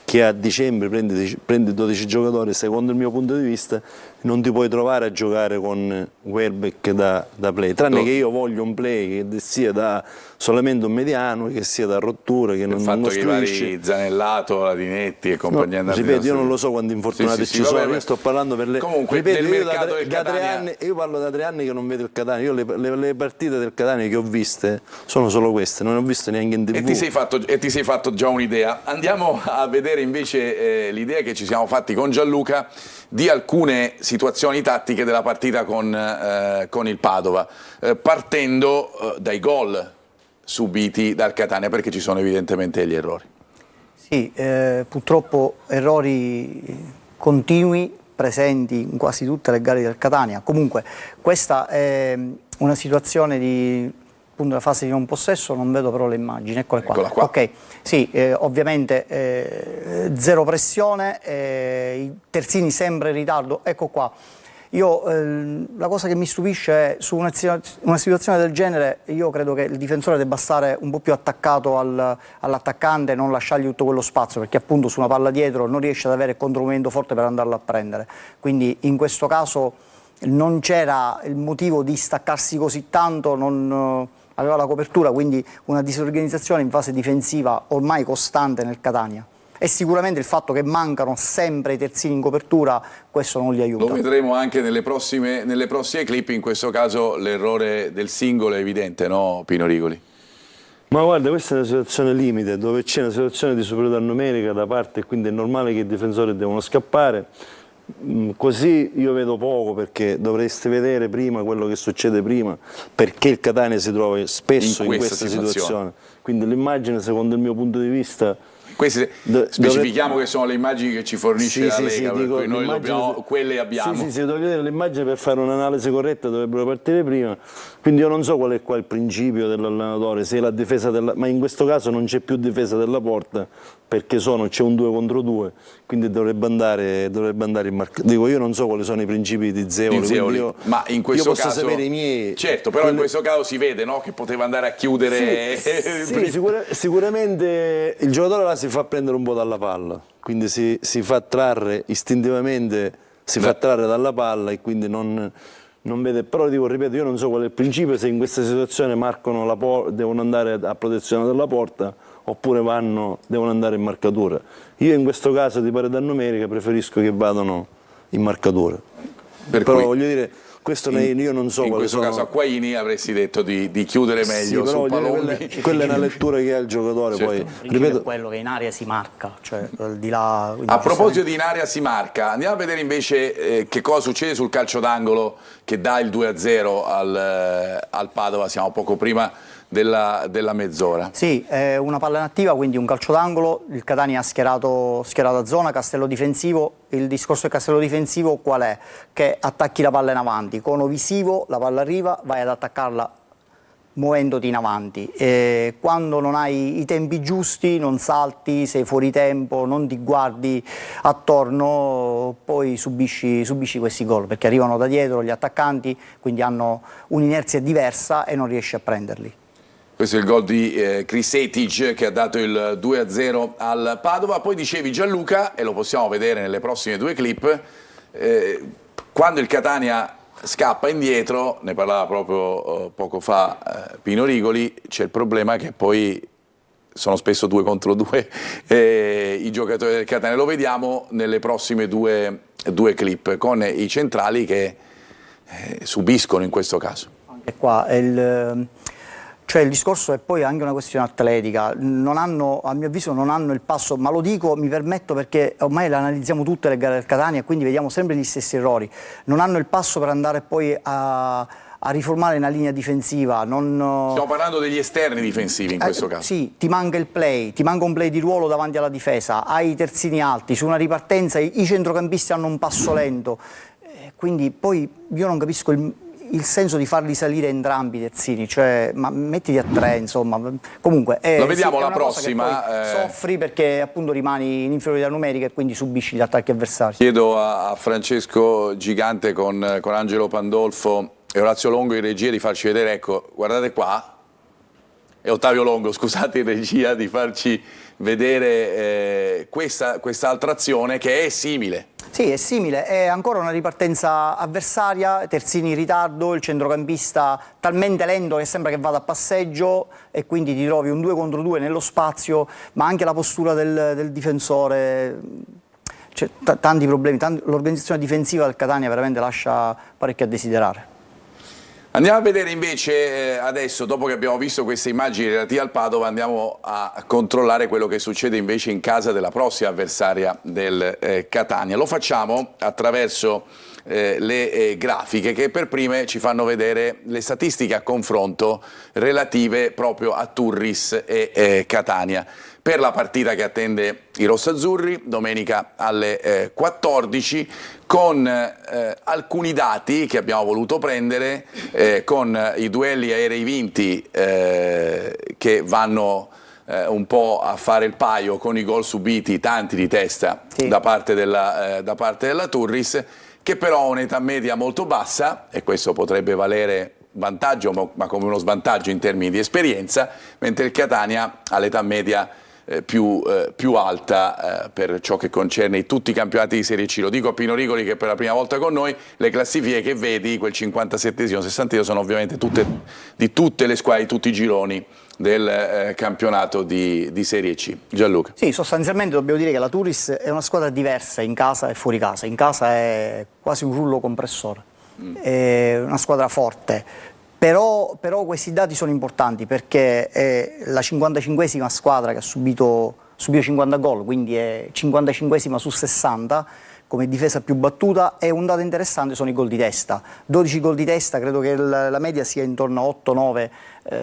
che a dicembre prendi 12 giocatori, secondo il mio punto di vista, non ti puoi trovare a giocare con Welbeck da play, tranne che io voglio un play che sia solamente un mediano, che sia da rottura, che non fatto che i costruisce. vari Zanellato, Ladinetti e compagnia No, ripeto, io non lo so quanti infortunati ci sono, io sto parlando per le... Comunque, ripeto, del io mercato del da 3 Catania... anni, io parlo da 3 anni che non vedo il Catania, io le partite del Catania che ho viste sono solo queste, non ho visto neanche in TV. E ti sei fatto già un'idea. Andiamo a vedere invece l'idea che ci siamo fatti con Gianluca di alcune situazioni tattiche della partita con il Padova, partendo dai gol subiti dal Catania, perché ci sono evidentemente degli errori. Sì, purtroppo errori continui, presenti in quasi tutte le gare del Catania. Comunque questa è una situazione di appunto la fase di non possesso, non vedo però le immagini, eccole qua. Eccola qua. Ok, sì, ovviamente zero pressione, i terzini sempre in ritardo, ecco qua. Io, la cosa che mi stupisce è su una situazione del genere, io credo che il difensore debba stare un po' più attaccato all'attaccante e non lasciargli tutto quello spazio, perché appunto su una palla dietro non riesce ad avere il contromovimento forte per andarlo a prendere. Quindi in questo caso non c'era il motivo di staccarsi così tanto, non aveva la copertura, quindi una disorganizzazione in fase difensiva ormai costante nel Catania. E sicuramente il fatto che mancano sempre i terzini in copertura, questo non li aiuta. Lo vedremo anche nelle prossime clip, in questo caso l'errore del singolo è evidente, no Pino Rigoli? Ma guarda, questa è una situazione limite, dove c'è una situazione di superiorità numerica da parte, e quindi è normale che i difensori devono scappare. Così io vedo poco, perché dovreste vedere prima quello che succede prima, perché il Catania si trova spesso in questa situazione. Quindi l'immagine, secondo il mio punto di vista... Specifichiamo che sono le immagini che ci fornisce la Lega, per cui noi quelle abbiamo. Sì, voglio vedere l'immagine per fare un'analisi corretta, dovrebbero partire prima. Quindi io non so qual è qua il principio dell'allenatore, se è la difesa ma in questo caso non c'è più difesa della porta, perché c'è un 2 contro 2, quindi dovrebbe andare in marca. Dico, io non so quali sono i principi di Zeoli, ma in questo io posso caso sapere i miei. Certo, però in questo caso si vede, no, che poteva andare a chiudere. Sì, sicuramente il giocatore là si fa prendere un po' dalla palla, quindi si fa trarre istintivamente, fa trarre dalla palla e quindi non vede. Però ripeto, io non so qual è il principio, se in questa situazione devono andare a protezione della porta oppure devono andare in marcatura. Io in questo caso di parità numerica preferisco che vadano in marcatura. Però voglio dire, questo io non so. In questo caso a Quaini avresti detto di chiudere meglio su Palombi. Quella è una lettura che ha il giocatore. Certo. Poi ripeto, è quello che in area si marca, cioè al di là. A proposito di in area si marca, andiamo a vedere invece che cosa succede sul calcio d'angolo che dà il 2-0 al Padova. Siamo poco prima della mezz'ora. Sì, è una palla inattiva, quindi un calcio d'angolo, il Catania ha schierato a zona, castello difensivo. Il discorso del castello difensivo qual è? Che attacchi la palla in avanti, cono visivo, la palla arriva, vai ad attaccarla muovendoti in avanti. E quando non hai i tempi giusti, non salti, sei fuori tempo, non ti guardi attorno, poi subisci questi gol, perché arrivano da dietro gli attaccanti, quindi hanno un'inerzia diversa e non riesci a prenderli. Questo è il gol di Krisetic che ha dato il 2-0 al Padova. Poi dicevi Gianluca, e lo possiamo vedere nelle prossime due clip, quando il Catania scappa indietro, ne parlava proprio poco fa Pino Rigoli, c'è il problema che poi sono spesso 2 contro 2 i giocatori del Catania. Lo vediamo nelle prossime due clip con i centrali che subiscono in questo caso. Anche qua cioè il discorso è poi anche una questione atletica, non hanno, a mio avviso non hanno il passo, ma lo dico, mi permetto perché ormai le analizziamo tutte le gare del Catania e quindi vediamo sempre gli stessi errori, non hanno il passo per andare poi a riformare una linea difensiva. Stiamo parlando degli esterni difensivi in questo caso. Sì, ti manca il play, ti manca un play di ruolo davanti alla difesa, hai i terzini alti, su una ripartenza i centrocampisti hanno un passo lento, quindi poi io non capisco il senso di farli salire entrambi i terzini, cioè ma mettiti a 3, insomma. Comunque lo vediamo sì, la prossima. Soffri perché appunto rimani in inferiorità numerica e quindi subisci gli attacchi avversari. Chiedo a Francesco Gigante con Angelo Pandolfo e Orazio Longo in regia di farci vedere, ecco, guardate qua, e Ottavio Longo, scusate in regia, di farci vedere quest'altra azione che è simile. Sì, è simile, è ancora una ripartenza avversaria, terzini in ritardo, il centrocampista talmente lento che sembra che vada a passeggio e quindi ti trovi un 2 contro 2 nello spazio, ma anche la postura del difensore, cioè, tanti problemi, l'organizzazione difensiva del Catania veramente lascia parecchio a desiderare. Andiamo a vedere invece adesso, dopo che abbiamo visto queste immagini relative al Padova, andiamo a controllare quello che succede invece in casa della prossima avversaria del Catania. Lo facciamo attraverso le grafiche che per prime ci fanno vedere le statistiche a confronto relative proprio a Turris e Catania. Per la partita che attende i rossazzurri, domenica alle 14, con alcuni dati che abbiamo voluto prendere, con i duelli aerei vinti che vanno un po' a fare il paio con i gol subiti, tanti di testa, sì, da parte della Turris, che però ha un'età media molto bassa, e questo potrebbe valere vantaggio ma come uno svantaggio in termini di esperienza, mentre il Catania ha l'età media più alta per ciò che concerne tutti i campionati di Serie C. Lo dico a Pino Rigoli, che per la prima volta con noi, le classifiche che vedi, quel 57esimo, 60esimo, sono ovviamente di tutte le squadre, di tutti i gironi del campionato di Serie C. Gianluca. Sì, sostanzialmente dobbiamo dire che la Turris è una squadra diversa in casa e fuori casa. In casa è quasi un rullo compressore, è una squadra forte. Però questi dati sono importanti perché è la 55esima squadra che ha subito 50 gol, quindi è 55esima su 60 come difesa più battuta, e un dato interessante sono i gol di testa. 12 gol di testa, credo che la media sia intorno a 8-9,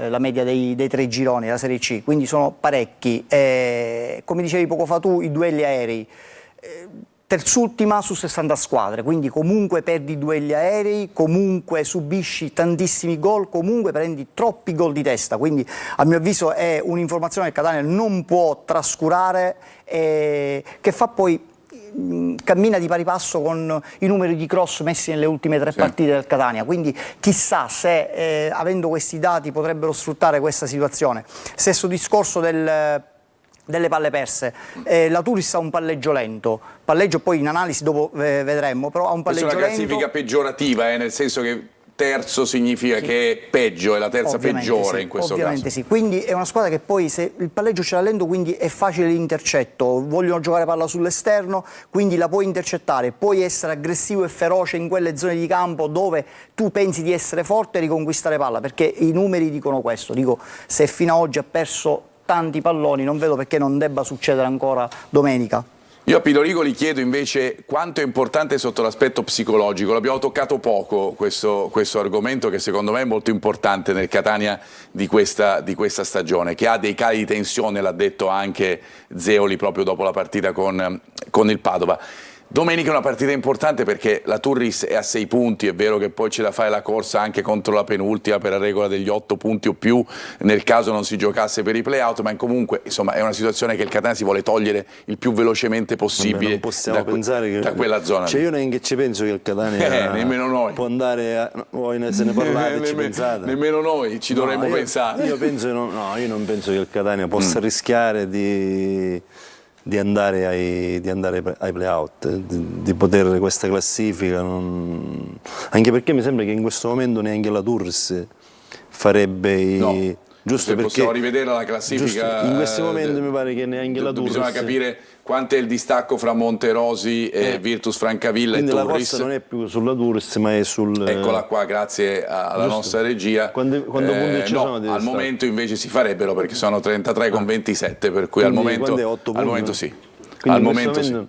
la media dei 3 gironi della Serie C, quindi sono parecchi. Come dicevi poco fa tu, i duelli aerei. Terzultima su 60 squadre, quindi comunque perdi duelli aerei, comunque subisci tantissimi gol, comunque prendi troppi gol di testa, quindi a mio avviso è un'informazione che Catania non può trascurare e che fa poi cammina di pari passo con i numeri di cross messi nelle ultime 3 partite del Catania, quindi chissà se avendo questi dati potrebbero sfruttare questa situazione. Stesso discorso delle palle perse, la Turris ha un palleggio lento, palleggio poi in analisi dopo vedremo, però ha un palleggio lento. Questa è una classifica peggiorativa, nel senso che terzo significa che è peggio, è la terza peggiore in questo caso. Ovviamente sì, quindi è una squadra che poi se il palleggio ce l'ha lento, quindi è facile l'intercetto, vogliono giocare palla sull'esterno, quindi la puoi intercettare, puoi essere aggressivo e feroce in quelle zone di campo dove tu pensi di essere forte e riconquistare palla, perché i numeri dicono questo. Dico, se fino ad oggi ha perso tanti palloni, non vedo perché non debba succedere ancora domenica. Io a Pino Rigoli chiedo invece quanto è importante sotto l'aspetto psicologico. L'abbiamo toccato poco questo argomento, che secondo me è molto importante nel Catania di questa stagione, che ha dei cali di tensione, l'ha detto anche Zeoli proprio dopo la partita con il Padova. Domenica è una partita importante perché la Turris è a 6 punti, è vero che poi c'è da fare la corsa anche contro la penultima per la regola degli 8 punti o più nel caso non si giocasse per i play-out, ma comunque insomma è una situazione che il Catania si vuole togliere il più velocemente possibile. Non possiamo pensare che, da quella zona. Cioè io neanche ci penso che il Catania nemmeno noi. Può andare voi se ne parlate, ci pensate? Nemmeno noi ci dovremmo pensare. Io non penso che il Catania possa rischiare di andare ai play-out, di poter questa classifica, anche perché mi sembra che in questo momento neanche la Turris farebbe giusto perché possiamo rivedere la classifica. In questo momento mi pare che neanche la Turris. Bisogna capire quanto è il distacco fra Monterosi e Virtus Francavilla e Turris. Quindi la corsa non è più sulla Turris, ma è sul... Eccola qua, grazie alla nostra regia. Quando punti ci sono al momento invece si farebbero, perché sono 33 con 27, per cui al momento sì. Al momento sì.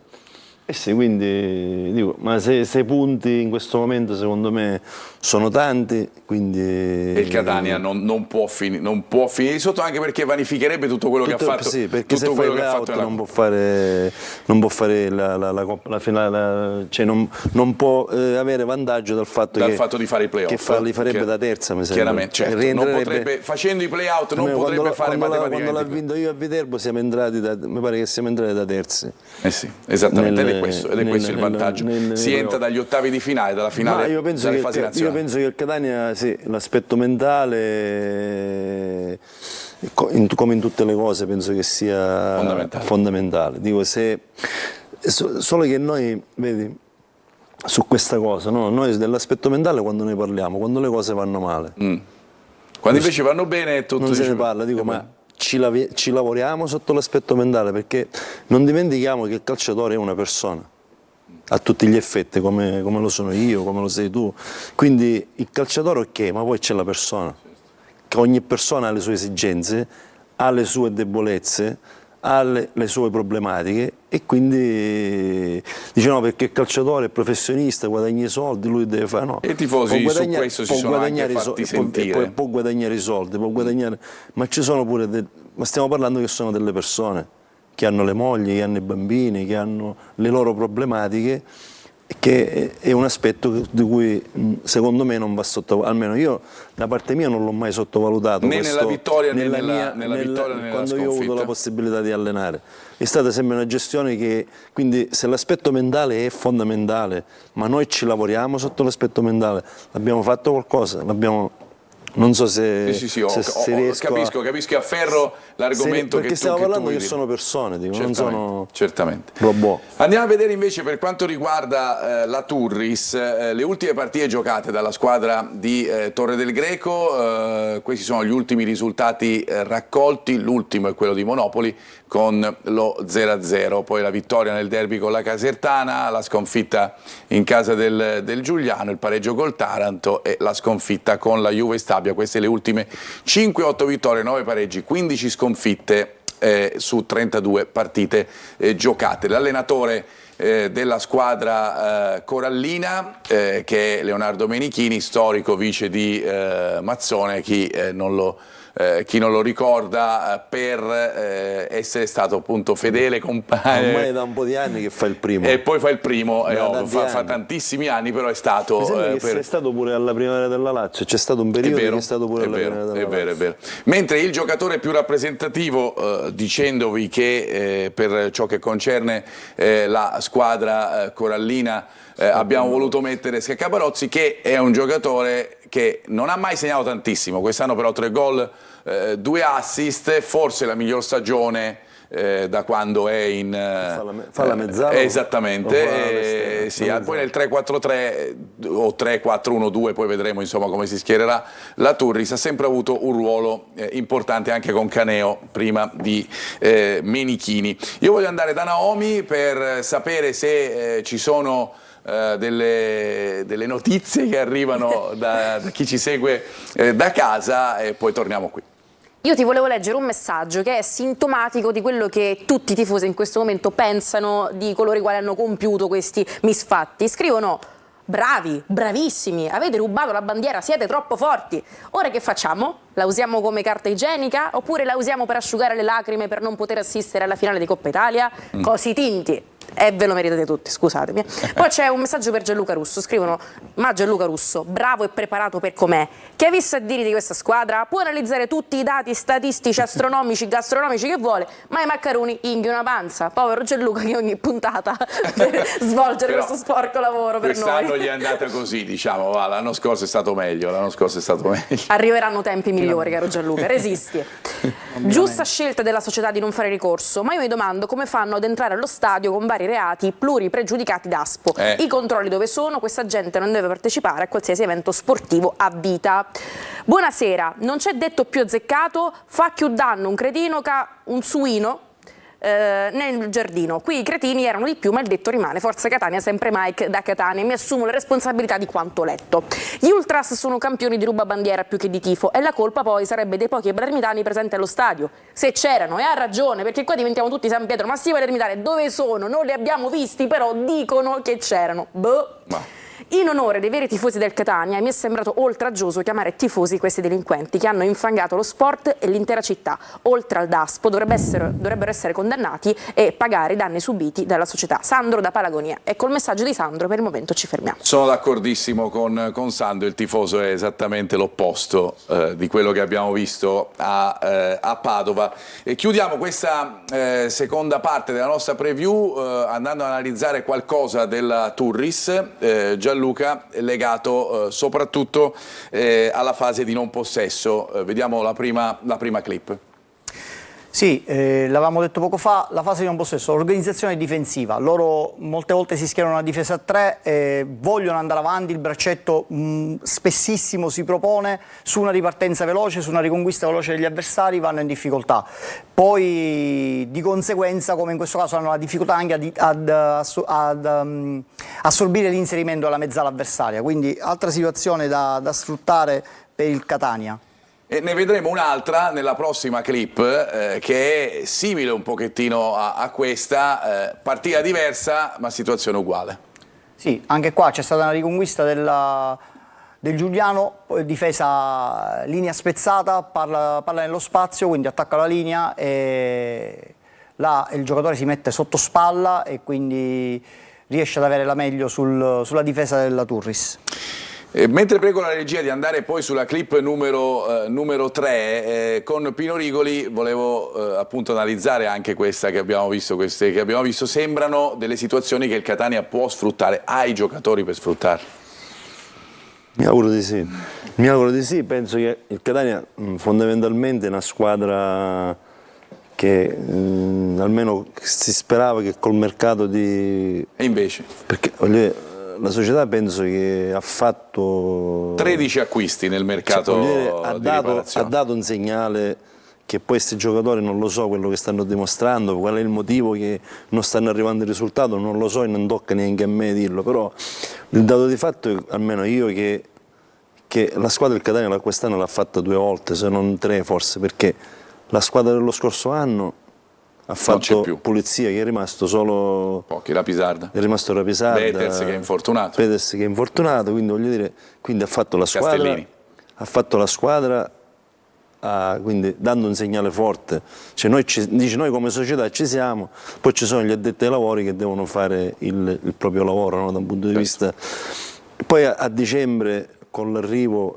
Sì, quindi dico, ma 6 punti in questo momento secondo me sono tanti, quindi... E il Catania non può finire sotto, anche perché vanificherebbe tutto quello che ha fatto. Sì, perché se fai play-out non può fare la finale, cioè non può avere vantaggio dal fatto di fare i play-off. Che li farebbe da terza, mi sembra. Chiaramente, certo, facendo i play-out non potrebbe fare matematicamente. Quando l'ha vinto io a Viterbo mi pare che siamo entrati da terzi. Sì, esattamente, ed è questo il vantaggio. Si entra dagli ottavi di finale, dalla finale dalle fasi nazionali. Io penso che il Catania, sì, l'aspetto mentale come in tutte le cose penso che sia fondamentale. Dico, solo che noi, vedi, su questa cosa, no? Noi dell'aspetto mentale quando ne parliamo, quando le cose vanno male. Quando invece vanno bene tutto non se ne parla, dico, ma ci lavoriamo sotto l'aspetto mentale, perché non dimentichiamo che il calciatore è una persona, a tutti gli effetti, come lo sono io, come lo sei tu. Quindi il calciatore ok, ma poi c'è la persona, che ogni persona ha le sue esigenze, ha le sue debolezze, ha le sue problematiche, e quindi dice no, perché il calciatore è professionista, guadagna i soldi, lui deve fare, no. E i tifosi su questo si sono anche fatti sentire. Può guadagnare i soldi, può guadagnare, ma ci sono pure, ma stiamo parlando che sono delle persone che hanno le mogli, che hanno i bambini, che hanno le loro problematiche, che è un aspetto di cui secondo me non va sottovalutato, almeno io da parte mia non l'ho mai sottovalutato. Né nella vittoria né nella vittoria, né quando nella io ho avuto la possibilità di allenare. È stata sempre una gestione che, quindi se l'aspetto mentale è fondamentale, ma noi ci lavoriamo sotto l'aspetto mentale, abbiamo fatto qualcosa, non so se, capisco, afferro l'argomento che tu stiamo parlando che dire. Sono persone, dico, non sono robot. Andiamo a vedere invece per quanto riguarda la Turris, le ultime partite giocate dalla squadra di Torre del Greco. Questi sono gli ultimi risultati raccolti, l'ultimo è quello di Monopoli con lo 0-0, poi la vittoria nel derby con la Casertana, la sconfitta in casa del Giuliano, il pareggio col Taranto e la sconfitta con la Juve Stabia. Queste le ultime 5-8 vittorie, 9 pareggi, 15 sconfitte su 32 partite giocate. L'allenatore della squadra corallina, che è Leonardo Menichini, storico vice di Mazzone, chi non lo ricorda, per essere stato appunto fedele compagno. Ormai da un po' di anni che fa il primo. E poi fa il primo, fa tantissimi anni, però è stato... sei stato pure alla Primavera della Lazio, c'è stato un periodo che è stato pure alla Primavera della Lazio. È vero. Mentre il giocatore più rappresentativo, dicendovi che per ciò che concerne la squadra corallina, abbiamo voluto mettere Scaccabarozzi, che è un giocatore che non ha mai segnato tantissimo, quest'anno però 3 gol, 2 assist, forse la miglior stagione da quando è in... fa la mezzala? Esattamente, sì, poi nel 3-4-3 o 3-4-1-2, poi vedremo insomma come si schiererà la Turris, ha sempre avuto un ruolo importante anche con Caneo prima di Menichini. Io voglio andare da Naomi per sapere se ci sono delle notizie che arrivano da chi ci segue da casa, e poi torniamo qui. Io ti volevo leggere un messaggio che è sintomatico di quello che tutti i tifosi in questo momento pensano di coloro i quali hanno compiuto questi misfatti. Scrivono: bravi, bravissimi, avete rubato la bandiera, siete troppo forti. Ora che facciamo? La usiamo come carta igienica oppure la usiamo per asciugare le lacrime per non poter assistere alla finale di Coppa Italia? Cosi tinti. E ve lo meritate tutti, scusatemi. Poi c'è un messaggio per Gianluca Russo, scrivono: ma Gianluca Russo, bravo e preparato per com'è, che ha visto a dire di questa squadra? Può analizzare tutti i dati statistici, astronomici, gastronomici che vuole, ma i maccheroni inghia una panza. Povero Gianluca che ogni puntata per svolgere questo sporco lavoro per noi. Quest'anno gli è andata così, diciamo, l'anno scorso è stato meglio, Arriveranno tempi migliori, caro Gianluca, resisti. Giusta scelta della società di non fare ricorso, ma io mi domando come fanno ad entrare allo stadio con vari reati pluripregiudicati d'Aspo. I controlli dove sono? Questa gente non deve partecipare a qualsiasi evento sportivo a vita. Buonasera, non c'è detto più azzeccato, fa più danno un cretino che un suino nel giardino. Qui i cretini erano di più, ma il detto rimane. Forza Catania, sempre Mike da Catania. Mi assumo la responsabilità di quanto letto. Gli ultras sono campioni di rubabandiera più che di tifo, e la colpa poi sarebbe dei pochi palermitani presenti allo stadio. Se c'erano, e ha ragione, perché qua diventiamo tutti San Pietro. Ma sì, palermitani dove sono? Non li abbiamo visti, però dicono che c'erano. In onore dei veri tifosi del Catania mi è sembrato oltraggioso chiamare tifosi questi delinquenti che hanno infangato lo sport e l'intera città. Oltre al DASPO dovrebbero essere condannati e pagare i danni subiti dalla società. Sandro da Palagonia. Ecco il messaggio di Sandro, per il momento ci fermiamo. Sono d'accordissimo con Sandro, il tifoso è esattamente l'opposto di quello che abbiamo visto a Padova. E chiudiamo questa seconda parte della nostra preview andando ad analizzare qualcosa della Turris. Già Gianluca, legato soprattutto alla fase di non possesso. Vediamo la prima clip. Sì, l'avevamo detto poco fa, la fase di non possesso, l'organizzazione difensiva, loro molte volte si schierano una difesa a 3, vogliono andare avanti, il braccetto spessissimo si propone su una ripartenza veloce, su una riconquista veloce degli avversari, vanno in difficoltà. Poi di conseguenza, come in questo caso, hanno la difficoltà anche ad assorbire l'inserimento della mezzala avversaria, quindi altra situazione da sfruttare per il Catania. E ne vedremo un'altra nella prossima clip che è simile un pochettino a questa, partita diversa ma situazione uguale. Sì, anche qua c'è stata una riconquista del Giuliano, difesa linea spezzata, palla nello spazio, quindi attacca la linea e là il giocatore si mette sotto spalla e quindi riesce ad avere la meglio sulla difesa della Turris. Mentre prego la regia di andare poi sulla clip numero 3, con Pino Rigoli volevo appunto analizzare anche questa che abbiamo visto, sembrano delle situazioni che il Catania può sfruttare, ha i giocatori per sfruttarle. Mi auguro di sì, penso che il Catania fondamentalmente è una squadra che almeno si sperava che col mercato di... E invece? Perché la società penso che ha fatto 13 acquisti nel mercato ha di riparazione. Ha dato un segnale che poi questi giocatori non lo so quello che stanno dimostrando, qual è il motivo che non stanno arrivando il risultato, non lo so e non tocca neanche a me dirlo, però il dato di fatto è, almeno io, che la squadra del Catania quest'anno l'ha fatta 2 volte, se non 3 forse, perché la squadra dello scorso anno ha fatto pulizia, che è rimasto solo pochi, Rapisarda. È rimasto Rapisarda, Peters che è infortunato. Quindi voglio dire, quindi ha fatto la squadra, quindi dando un segnale forte. Cioè noi come società ci siamo, poi ci sono gli addetti ai lavori che devono fare il proprio lavoro, no? Da un punto di vista. Poi a dicembre, con l'arrivo,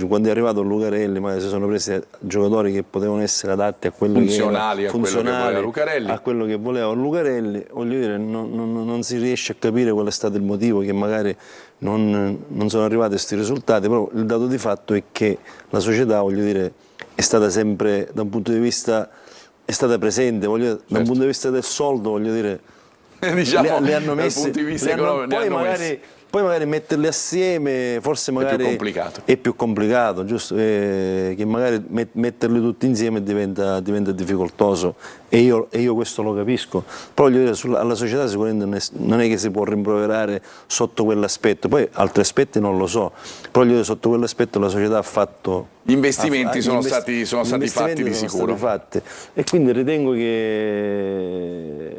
quando è arrivato Lucarelli, magari si sono presi giocatori che potevano essere adatti a quello funzionali a quello che voleva Lucarelli. Voglio dire, non si riesce a capire qual è stato il motivo che magari non sono arrivati questi risultati, però il dato di fatto è che la società, voglio dire, è stata sempre, da un punto di vista, è stata presente, voglio dire, da un punto di vista del soldo, voglio dire, diciamo, le hanno messe, dal punto di vista economico, poi magari metterle assieme forse magari è più complicato, giusto? Che magari metterle tutte insieme diventa difficoltoso e io questo lo capisco, però voglio dire, alla società sicuramente non è che si può rimproverare sotto quell'aspetto, poi altri aspetti non lo so, però voglio dire, sotto quell'aspetto la società ha fatto... Gli investimenti sono stati fatti di sicuro. E quindi ritengo che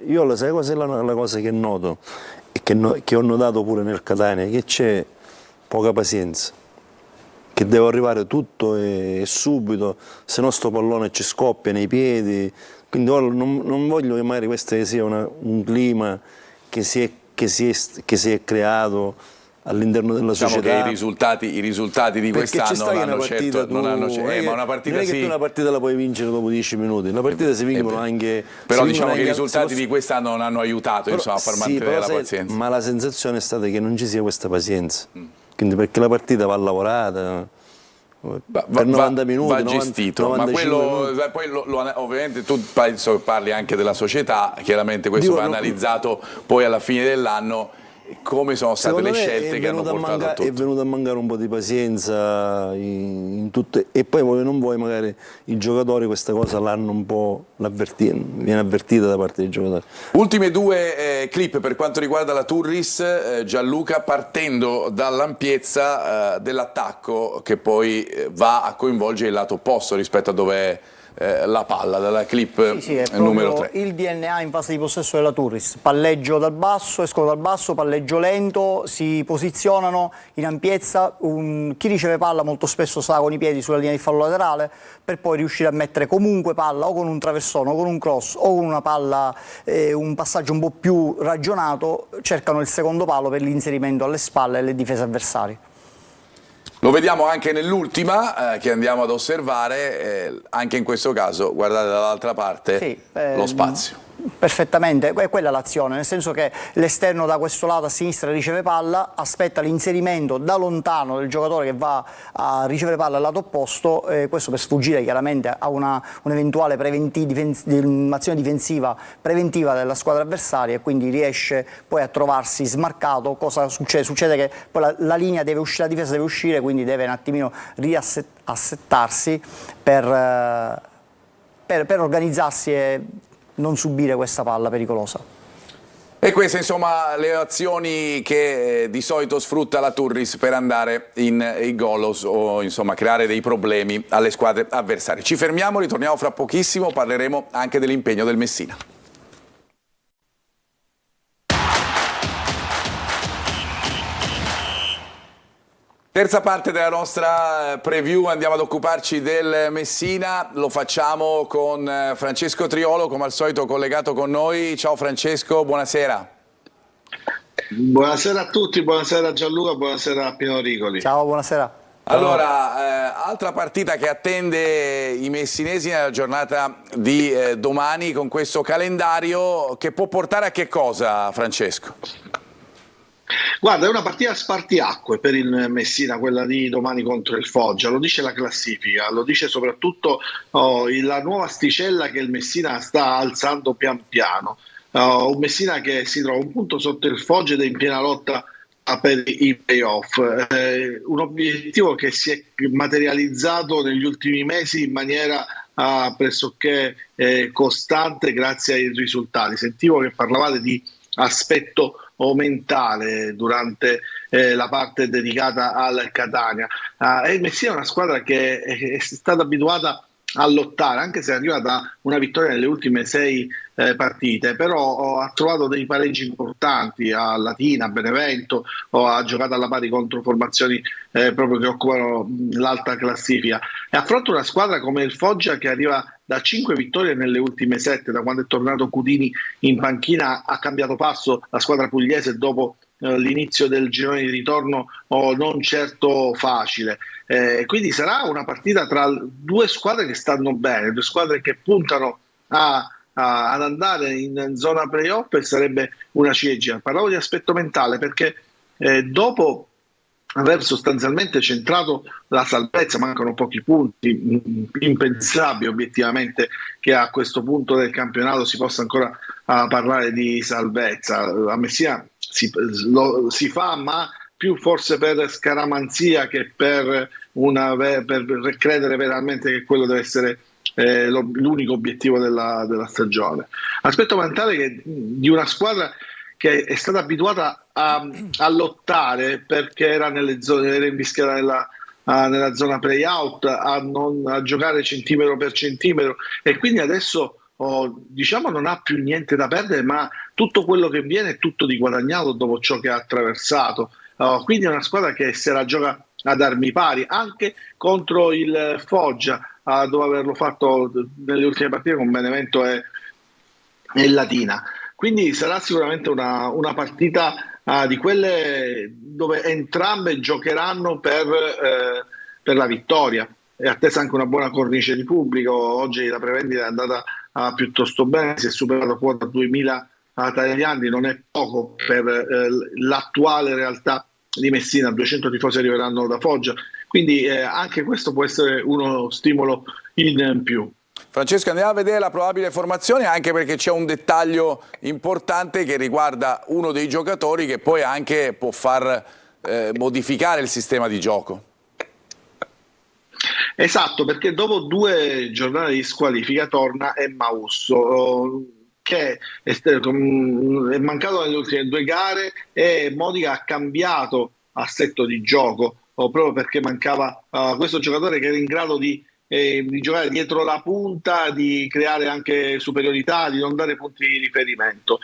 io sai cosa è la cosa che noto e che ho notato pure nel Catania, che c'è poca pazienza, che deve arrivare tutto e subito, se no sto pallone ci scoppia nei piedi, quindi non voglio che magari questo sia un clima che si è creato all'interno della società. Diciamo che i risultati di quest'anno non hanno ma una partita non è che tu una partita la puoi vincere dopo 10 minuti, la partita si vincono anche... Però diciamo che i risultati di quest'anno non hanno aiutato a far mantenere la pazienza. Ma la sensazione è stata che non ci sia questa pazienza, quindi perché la partita va lavorata, per 90 minuti, va gestito, ma quello poi ovviamente tu parli anche della società, chiaramente questo va analizzato poi alla fine dell'anno. Come sono state le scelte che hanno portato a tutto? È venuto a mancare un po' di pazienza in tutte, e poi vuoi non vuoi magari i giocatori questa cosa l'hanno un po' viene avvertita da parte dei giocatori. Ultime 2 clip per quanto riguarda la Turris, Gianluca, partendo dall'ampiezza dell'attacco che poi va a coinvolgere il lato opposto rispetto a dove è la palla, dalla clip numero 3. Il DNA in fase di possesso della Turris, palleggio dal basso, escono dal basso, palleggio lento, si posizionano in ampiezza, chi riceve palla molto spesso sta con i piedi sulla linea di fallo laterale per poi riuscire a mettere comunque palla o con un traversone o con un cross o con una palla, un passaggio un po' più ragionato, cercano il secondo palo per l'inserimento alle spalle delle difese avversarie. Lo vediamo anche nell'ultima che andiamo ad osservare, anche in questo caso guardate dall'altra parte lo spazio. Perfettamente, è quella l'azione, nel senso che l'esterno da questo lato a sinistra riceve palla, aspetta l'inserimento da lontano del giocatore che va a ricevere palla al lato opposto, questo per sfuggire chiaramente a un'eventuale azione difensiva preventiva della squadra avversaria, e quindi riesce poi a trovarsi smarcato. Cosa succede? Succede che poi la linea deve uscire, la difesa deve uscire, quindi deve un attimino riassettarsi per organizzarsi e non subire questa palla pericolosa. E queste insomma le azioni che di solito sfrutta la Turris per andare in golos o insomma creare dei problemi alle squadre avversarie. Ci fermiamo, ritorniamo fra pochissimo, parleremo anche dell'impegno del Messina. Terza parte della nostra preview, andiamo ad occuparci del Messina, lo facciamo con Francesco Triolo, come al solito collegato con noi. Ciao Francesco, buonasera. Buonasera a tutti, buonasera a Gianluca, buonasera a Pino Rigoli. Ciao, buonasera. Allora, altra partita che attende i messinesi nella giornata di domani con questo calendario, che può portare a che cosa, Francesco? Guarda, è una partita a spartiacque per il Messina, quella di domani contro il Foggia, lo dice la classifica, lo dice soprattutto la nuova asticella che il Messina sta alzando pian piano. Un Messina che si trova un punto sotto il Foggia ed è in piena lotta per i playoff, un obiettivo che si è materializzato negli ultimi mesi in maniera pressoché costante grazie ai risultati. Sentivo che parlavate di aspetto mentale durante la parte dedicata al Catania. Il Messina è una squadra che è stata abituata a lottare, anche se è arrivata una vittoria nelle ultime 6 partite, però ha trovato dei pareggi importanti a Latina, a Benevento, ha giocato alla pari contro formazioni proprio che occupano l'alta classifica, e affronta una squadra come il Foggia che arriva da 5 vittorie nelle ultime 7, da quando è tornato Cudini in panchina ha cambiato passo la squadra pugliese dopo l'inizio del girone di ritorno non certo facile, quindi sarà una partita tra due squadre che stanno bene, due squadre che puntano ad andare in zona playoff, e sarebbe una ciliegina. Parlavo di aspetto mentale perché dopo aver sostanzialmente centrato la salvezza, mancano pochi punti, impensabile obiettivamente che a questo punto del campionato si possa ancora parlare di salvezza. A Messina si fa, ma più forse per scaramanzia che per credere veramente che quello deve essere l'unico obiettivo della stagione. Aspetto mentale di una squadra che è stata abituata a lottare perché era invischiata nella zona play-out, a giocare centimetro per centimetro, e quindi adesso diciamo non ha più niente da perdere, ma tutto quello che viene è tutto di guadagnato dopo ciò che ha attraversato. Quindi è una squadra che se la gioca ad armi pari, anche contro il Foggia, dopo averlo fatto nelle ultime partite con Benevento e Latina. Quindi sarà sicuramente una partita di quelle dove entrambe giocheranno per la vittoria. È attesa anche una buona cornice di pubblico. Oggi la prevendita è andata piuttosto bene, si è superato quota 2000 tagliandi, non è poco per l'attuale realtà di Messina. 200 tifosi arriveranno da Foggia, quindi anche questo può essere uno stimolo in più. Francesco, andiamo a vedere la probabile formazione, anche perché c'è un dettaglio importante che riguarda uno dei giocatori che poi anche può far modificare il sistema di gioco. Esatto, perché dopo 2 giornate di squalifica torna Emmausso, che è mancato nelle ultime 2 gare, e Modica ha cambiato assetto di gioco proprio perché mancava questo giocatore che era in grado di giocare dietro la punta, di creare anche superiorità, di non dare punti di riferimento.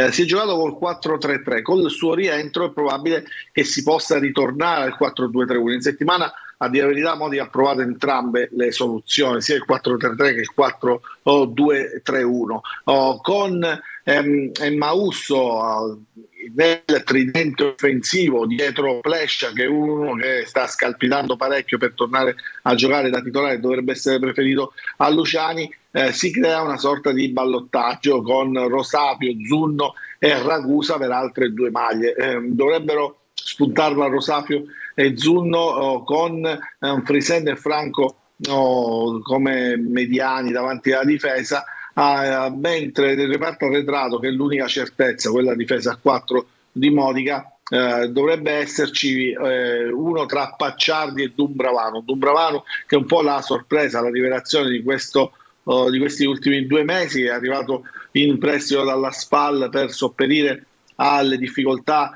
Si è giocato col 4-3-3, con il suo rientro è probabile che si possa ritornare al 4-2-3-1. In settimana, a dire la verità, Modi ha provato entrambe le soluzioni, sia il 4-3-3 che il 4-2-3-1, con Mausso nel tridente offensivo dietro Plescia, che è uno che sta scalpitando parecchio per tornare a giocare da titolare, dovrebbe essere preferito a Luciani. Si crea una sorta di ballottaggio con Rosapio, Zunno e Ragusa per altre 2 maglie. Dovrebbero spuntarla Rosapio e Zunno con Frisen e Franco come mediani davanti alla difesa, mentre nel reparto arretrato, che è l'unica certezza, quella difesa a 4 di Modica, dovrebbe esserci uno tra Pacciardi e Dumbravano, che è un po' la sorpresa, la rivelazione di questi ultimi 2 mesi. È arrivato in prestito dalla SPAL per sopperire alle difficoltà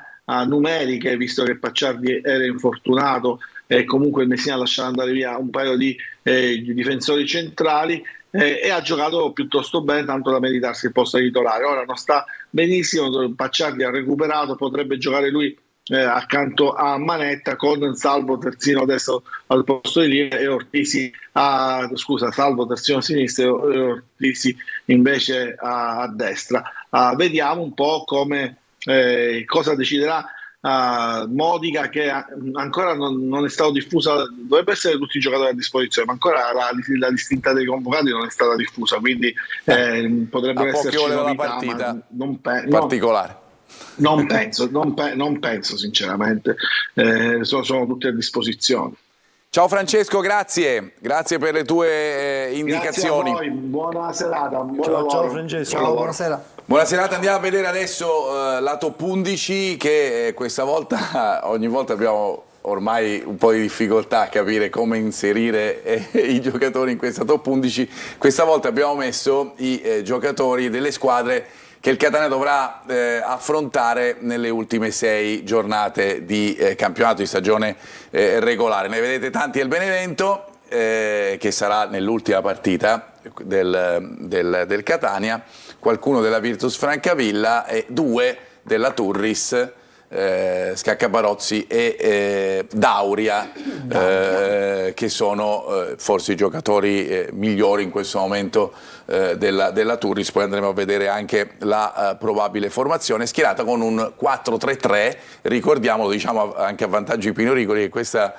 numeriche, visto che Pacciardi era infortunato e comunque il Messina ha lasciato andare via un paio di difensori centrali, e ha giocato piuttosto bene, tanto da meritarsi il posto di titolare. Ora non sta benissimo, Pacciardi ha recuperato, potrebbe giocare lui accanto a Manetta, con Salvo terzino destro al posto di Livio e Ortisi Salvo terzino sinistro e Ortisi invece a destra. Vediamo un po' come cosa deciderà Modica, che ancora non è stato diffusa. Dovrebbe essere tutti i giocatori a disposizione, ma ancora la lista dei convocati non è stata diffusa, quindi potrebbero esserci novità, ma particolare. Non penso sinceramente, sono tutti a disposizione. Ciao Francesco, grazie per le tue indicazioni. Grazie a voi, buona serata, Ciao Francesco, Ciao, buonasera. Buona serata, andiamo a vedere adesso la top 11, che questa volta, ogni volta abbiamo ormai un po' di difficoltà a capire come inserire i giocatori in questa top 11. Questa volta abbiamo messo i giocatori delle squadre che il Catania dovrà affrontare nelle ultime 6 giornate di campionato, di stagione regolare. Ne vedete tanti al Benevento, che sarà nell'ultima partita del Catania, qualcuno della Virtus Francavilla e 2 della Turris, Scaccabarozzi e Dauria, che sono forse i giocatori migliori in questo momento della Turris. Poi andremo a vedere anche la probabile formazione, schierata con un 4-3-3, ricordiamolo, diciamo anche a vantaggio di Pino Rigoli, che questa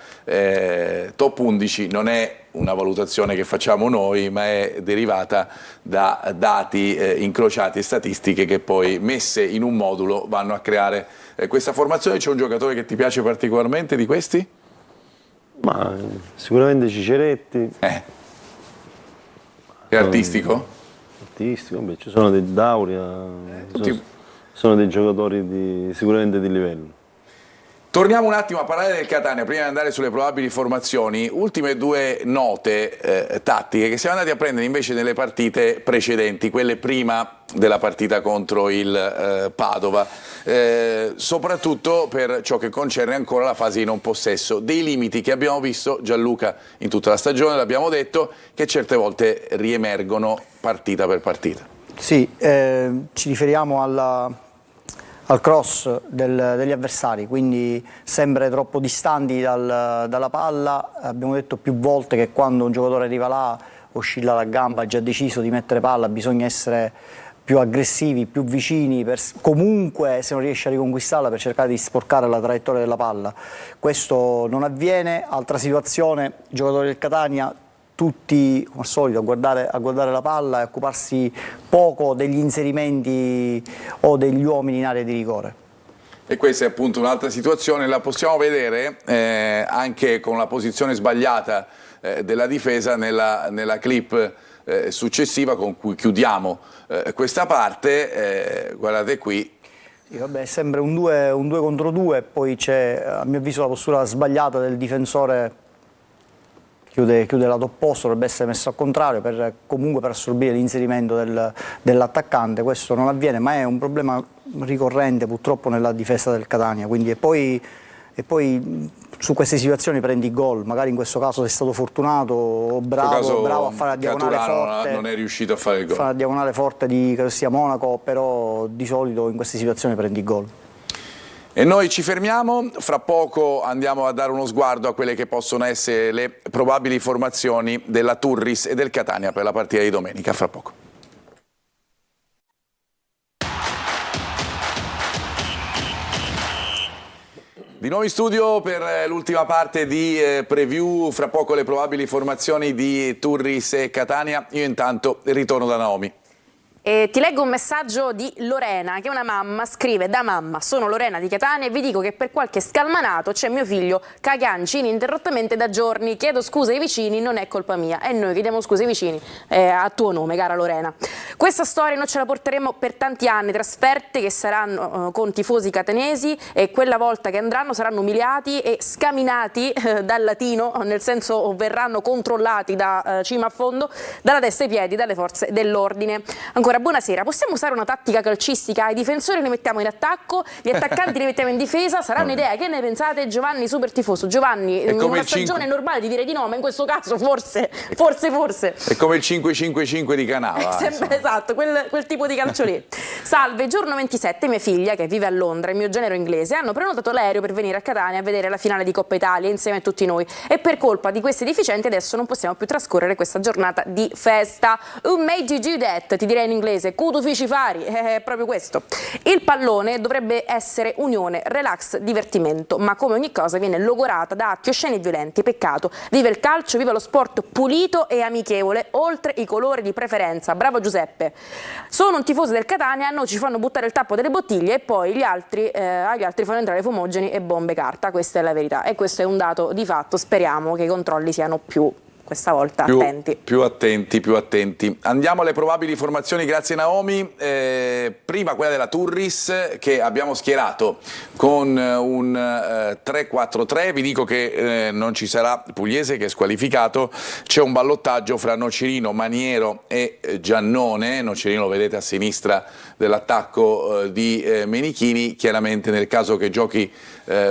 top 11 non è una valutazione che facciamo noi, ma è derivata da dati incrociati e statistiche che poi, messe in un modulo, vanno a creare questa formazione. C'è un giocatore che ti piace particolarmente di questi? Ma sicuramente Ciceretti. È artistico? Artistico, beh, ci sono dei Dauria, sono dei giocatori sicuramente di livello. Torniamo un attimo a parlare del Catania, prima di andare sulle probabili formazioni. Ultime 2 note tattiche che siamo andati a prendere invece nelle partite precedenti, quelle prima della partita contro il Padova, soprattutto per ciò che concerne ancora la fase di non possesso. Dei limiti che abbiamo visto, Gianluca, in tutta la stagione, l'abbiamo detto, che certe volte riemergono partita per partita. Sì, ci riferiamo al cross degli avversari, quindi sempre troppo distanti dalla palla. Abbiamo detto più volte che quando un giocatore arriva là, oscilla la gamba, ha già deciso di mettere palla, bisogna essere più aggressivi, più vicini, comunque se non riesce a riconquistarla, per cercare di sporcare la traiettoria della palla. Questo non avviene. Altra situazione, i giocatori del Catania tutti come al solito a guardare la palla e occuparsi poco degli inserimenti o degli uomini in area di rigore. E questa è appunto un'altra situazione, la possiamo vedere anche con la posizione sbagliata della difesa nella clip successiva con cui chiudiamo questa parte. Guardate qui. Sì, vabbè, sembra un 2 contro 2, poi c'è a mio avviso la postura sbagliata del difensore. Chiude lato opposto, dovrebbe essere messo al contrario comunque per assorbire l'inserimento dell'attaccante. Questo non avviene, ma è un problema ricorrente purtroppo nella difesa del Catania. Quindi, e poi su queste situazioni prendi gol, magari in questo caso sei stato fortunato o bravo a fare la diagonale forte. Non è riuscito a fare il gol. Fare la diagonale forte di credo sia Monaco, però di solito in queste situazioni prendi gol. E noi ci fermiamo, fra poco andiamo a dare uno sguardo a quelle che possono essere le probabili formazioni della Turris e del Catania per la partita di domenica, fra poco. Di nuovo in studio per l'ultima parte di preview, fra poco le probabili formazioni di Turris e Catania. Io intanto ritorno da Naomi. E ti leggo un messaggio di Lorena, che è una mamma, scrive: da mamma, sono Lorena di Catania e vi dico che per qualche scalmanato c'è mio figlio Cagancia ininterrottamente da giorni, chiedo scusa ai vicini, non è colpa mia, e noi chiediamo scusa ai vicini a tuo nome, cara Lorena. Questa storia noi ce la porteremo per tanti anni, trasferte che saranno con tifosi catanesi e quella volta che andranno saranno umiliati e scaminati dal latino, nel senso verranno controllati da cima a fondo, dalla testa ai piedi, dalle forze dell'ordine. Ancora, buonasera, possiamo usare una tattica calcistica? I difensori li mettiamo in attacco, gli attaccanti li mettiamo in difesa, sarà un'idea, che ne pensate? Giovanni, super tifoso. Giovanni, in una stagione normale ti direi di no, ma in questo caso forse. È come il 5-5-5 di Canava. Esatto, quel tipo di calcio lì. Salve, giorno 27, mia figlia, che vive a Londra, e mio genero inglese, hanno prenotato l'aereo per venire a Catania a vedere la finale di Coppa Italia insieme a tutti noi, e per colpa di questi deficienti adesso non possiamo più trascorrere questa giornata di festa. Who made you do that? Ti direi in inglese, kudu fici fari, è proprio questo. Il pallone dovrebbe essere unione, relax, divertimento, ma come ogni cosa viene logorata da atti osceni e violenti. Peccato, vive il calcio, vive lo sport pulito e amichevole, oltre i colori di preferenza. Bravo Giuseppe. Sono un tifoso del Catania, noi ci fanno buttare il tappo delle bottiglie e poi agli altri fanno entrare fumogeni e bombe carta. Questa è la verità e questo è un dato di fatto. Speriamo che i controlli siano questa volta attenti. Più attenti. Andiamo alle probabili formazioni, grazie Naomi. Prima quella della Turris, che abbiamo schierato con un 3-4-3. Vi dico che non ci sarà Pugliese, che è squalificato. C'è un ballottaggio fra Nocerino, Maniero e Giannone. Nocerino lo vedete a sinistra dell'attacco di Menichini. Chiaramente nel caso che giochi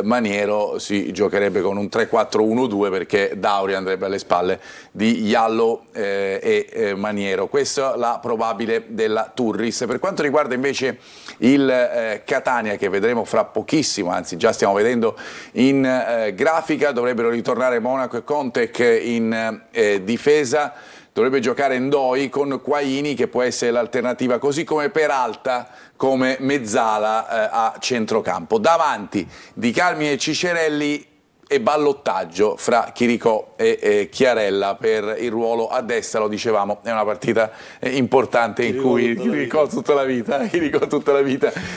Maniero si giocherebbe con un 3-4-1-2, perché Dauri andrebbe alle spalle di Iallo e Maniero. Questa è la probabile della Turris. Per quanto riguarda invece il Catania, che vedremo fra pochissimo, anzi già stiamo vedendo in grafica, dovrebbero ritornare Monaco e Contek in difesa. Dovrebbe giocare Ndoi con Quaini, che può essere l'alternativa, così come Peralta come mezzala a centrocampo. Davanti Di Carmine e Cicerelli e ballottaggio fra Chiricò e Chiarella per il ruolo a destra. Lo dicevamo, è una partita importante in cui Chiricò tutta la vita,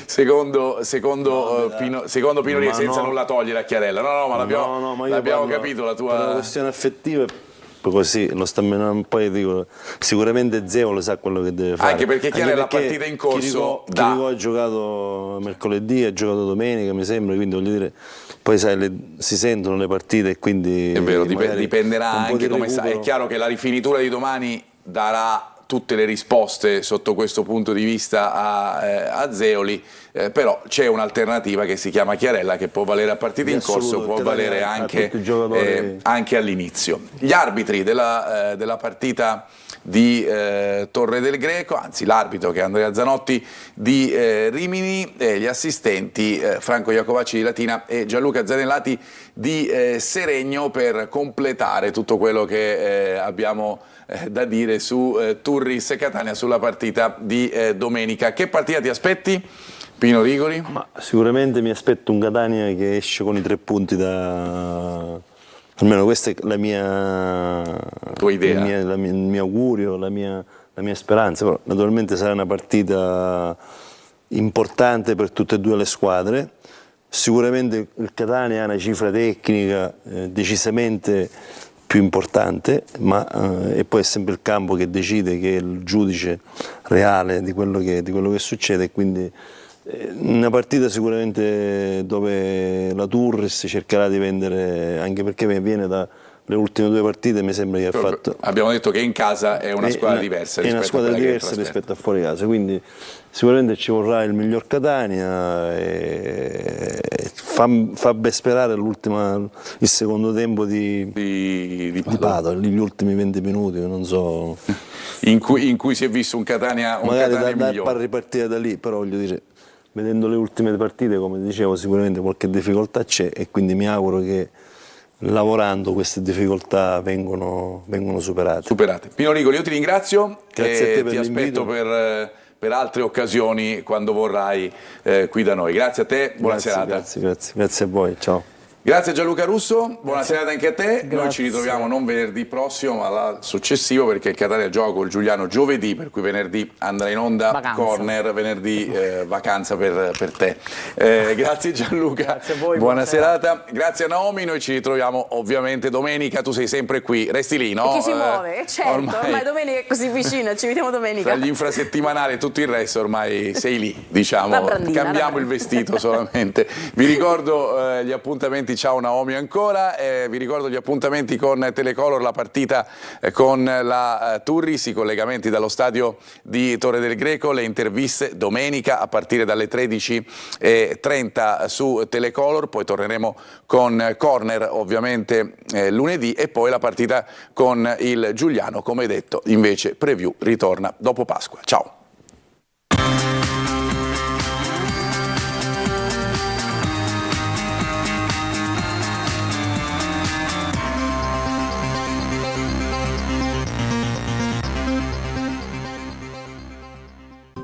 secondo Pino Rie, senza nulla togliere a Chiarella. No, ma l'abbiamo capito la tua... Per una questione affettiva, così lo sta poi dico, sicuramente Zeo lo sa quello che deve fare, anche perché Chiarella la partita in corso Chiricò ha giocato mercoledì, ha giocato domenica mi sembra, quindi voglio dire, poi sai, si sentono le partite e quindi è vero, dipenderà anche come sta. È chiaro che la rifinitura di domani darà tutte le risposte sotto questo punto di vista a Zeoli, però c'è un'alternativa che si chiama Chiarella, che può valere a partita in corso, può valere anche all'inizio. Gli arbitri della partita di Torre del Greco, anzi l'arbitro, che è Andrea Zanotti di Rimini, e gli assistenti Franco Iacovacci di Latina e Gianluca Zanellati di Seregno, per completare tutto quello che abbiamo da dire su Turris e Catania, sulla partita di domenica. Che partita ti aspetti, Pino Rigoli? Ma sicuramente mi aspetto un Catania che esce con i 3 punti almeno questa è la mia tua idea, il mio augurio, la mia speranza. Però naturalmente sarà una partita importante per tutte e due le squadre. Sicuramente il Catania ha una cifra tecnica decisamente più importante, ma e poi è sempre il campo che decide, che è il giudice reale di quello che succede, quindi una partita sicuramente dove la Turris cercherà di vendere, anche perché viene dalle ultime 2 partite, mi sembra che ha fatto... Abbiamo detto che in casa è una squadra diversa rispetto a fuori casa, quindi sicuramente ci vorrà il miglior Catania e fa ben sperare il secondo tempo di Padova, gli ultimi 20 minuti, non so... In cui si è visto un Catania magari migliore. Da ripartire da lì, però voglio dire, vedendo le ultime partite, come dicevo, sicuramente qualche difficoltà c'è, e quindi mi auguro che lavorando queste difficoltà vengono superate. Pino Rigoli, io ti ringrazio. Grazie a te per ti aspetto per per altre occasioni quando vorrai qui da noi. Grazie a te, buona serata. Grazie a voi, ciao. Grazie Gianluca Russo, buona serata anche a te. Noi ci ritroviamo non venerdì prossimo ma l'al successivo, perché il Catania gioca col Giuliano giovedì, per cui venerdì andrà in onda vacanza. Corner, venerdì vacanza per te. Grazie Gianluca, grazie a voi, buona serata. Grazie a Naomi, noi ci ritroviamo ovviamente domenica, tu sei sempre qui, resti lì, no? E chi si muove? Certo, ormai domenica è così vicino, ci vediamo domenica. Tra gli infrasettimanali e tutto il resto ormai sei lì, diciamo, cambiamo il vestito solamente. Vi ricordo gli appuntamenti. Ciao Naomi ancora, vi ricordo gli appuntamenti con Telecolor, la partita con la Turris, i collegamenti dallo stadio di Torre del Greco, le interviste domenica a partire dalle 13:30 su Telecolor, poi torneremo con Corner ovviamente lunedì e poi la partita con il Giuliano, come detto invece preview ritorna dopo Pasqua. Ciao!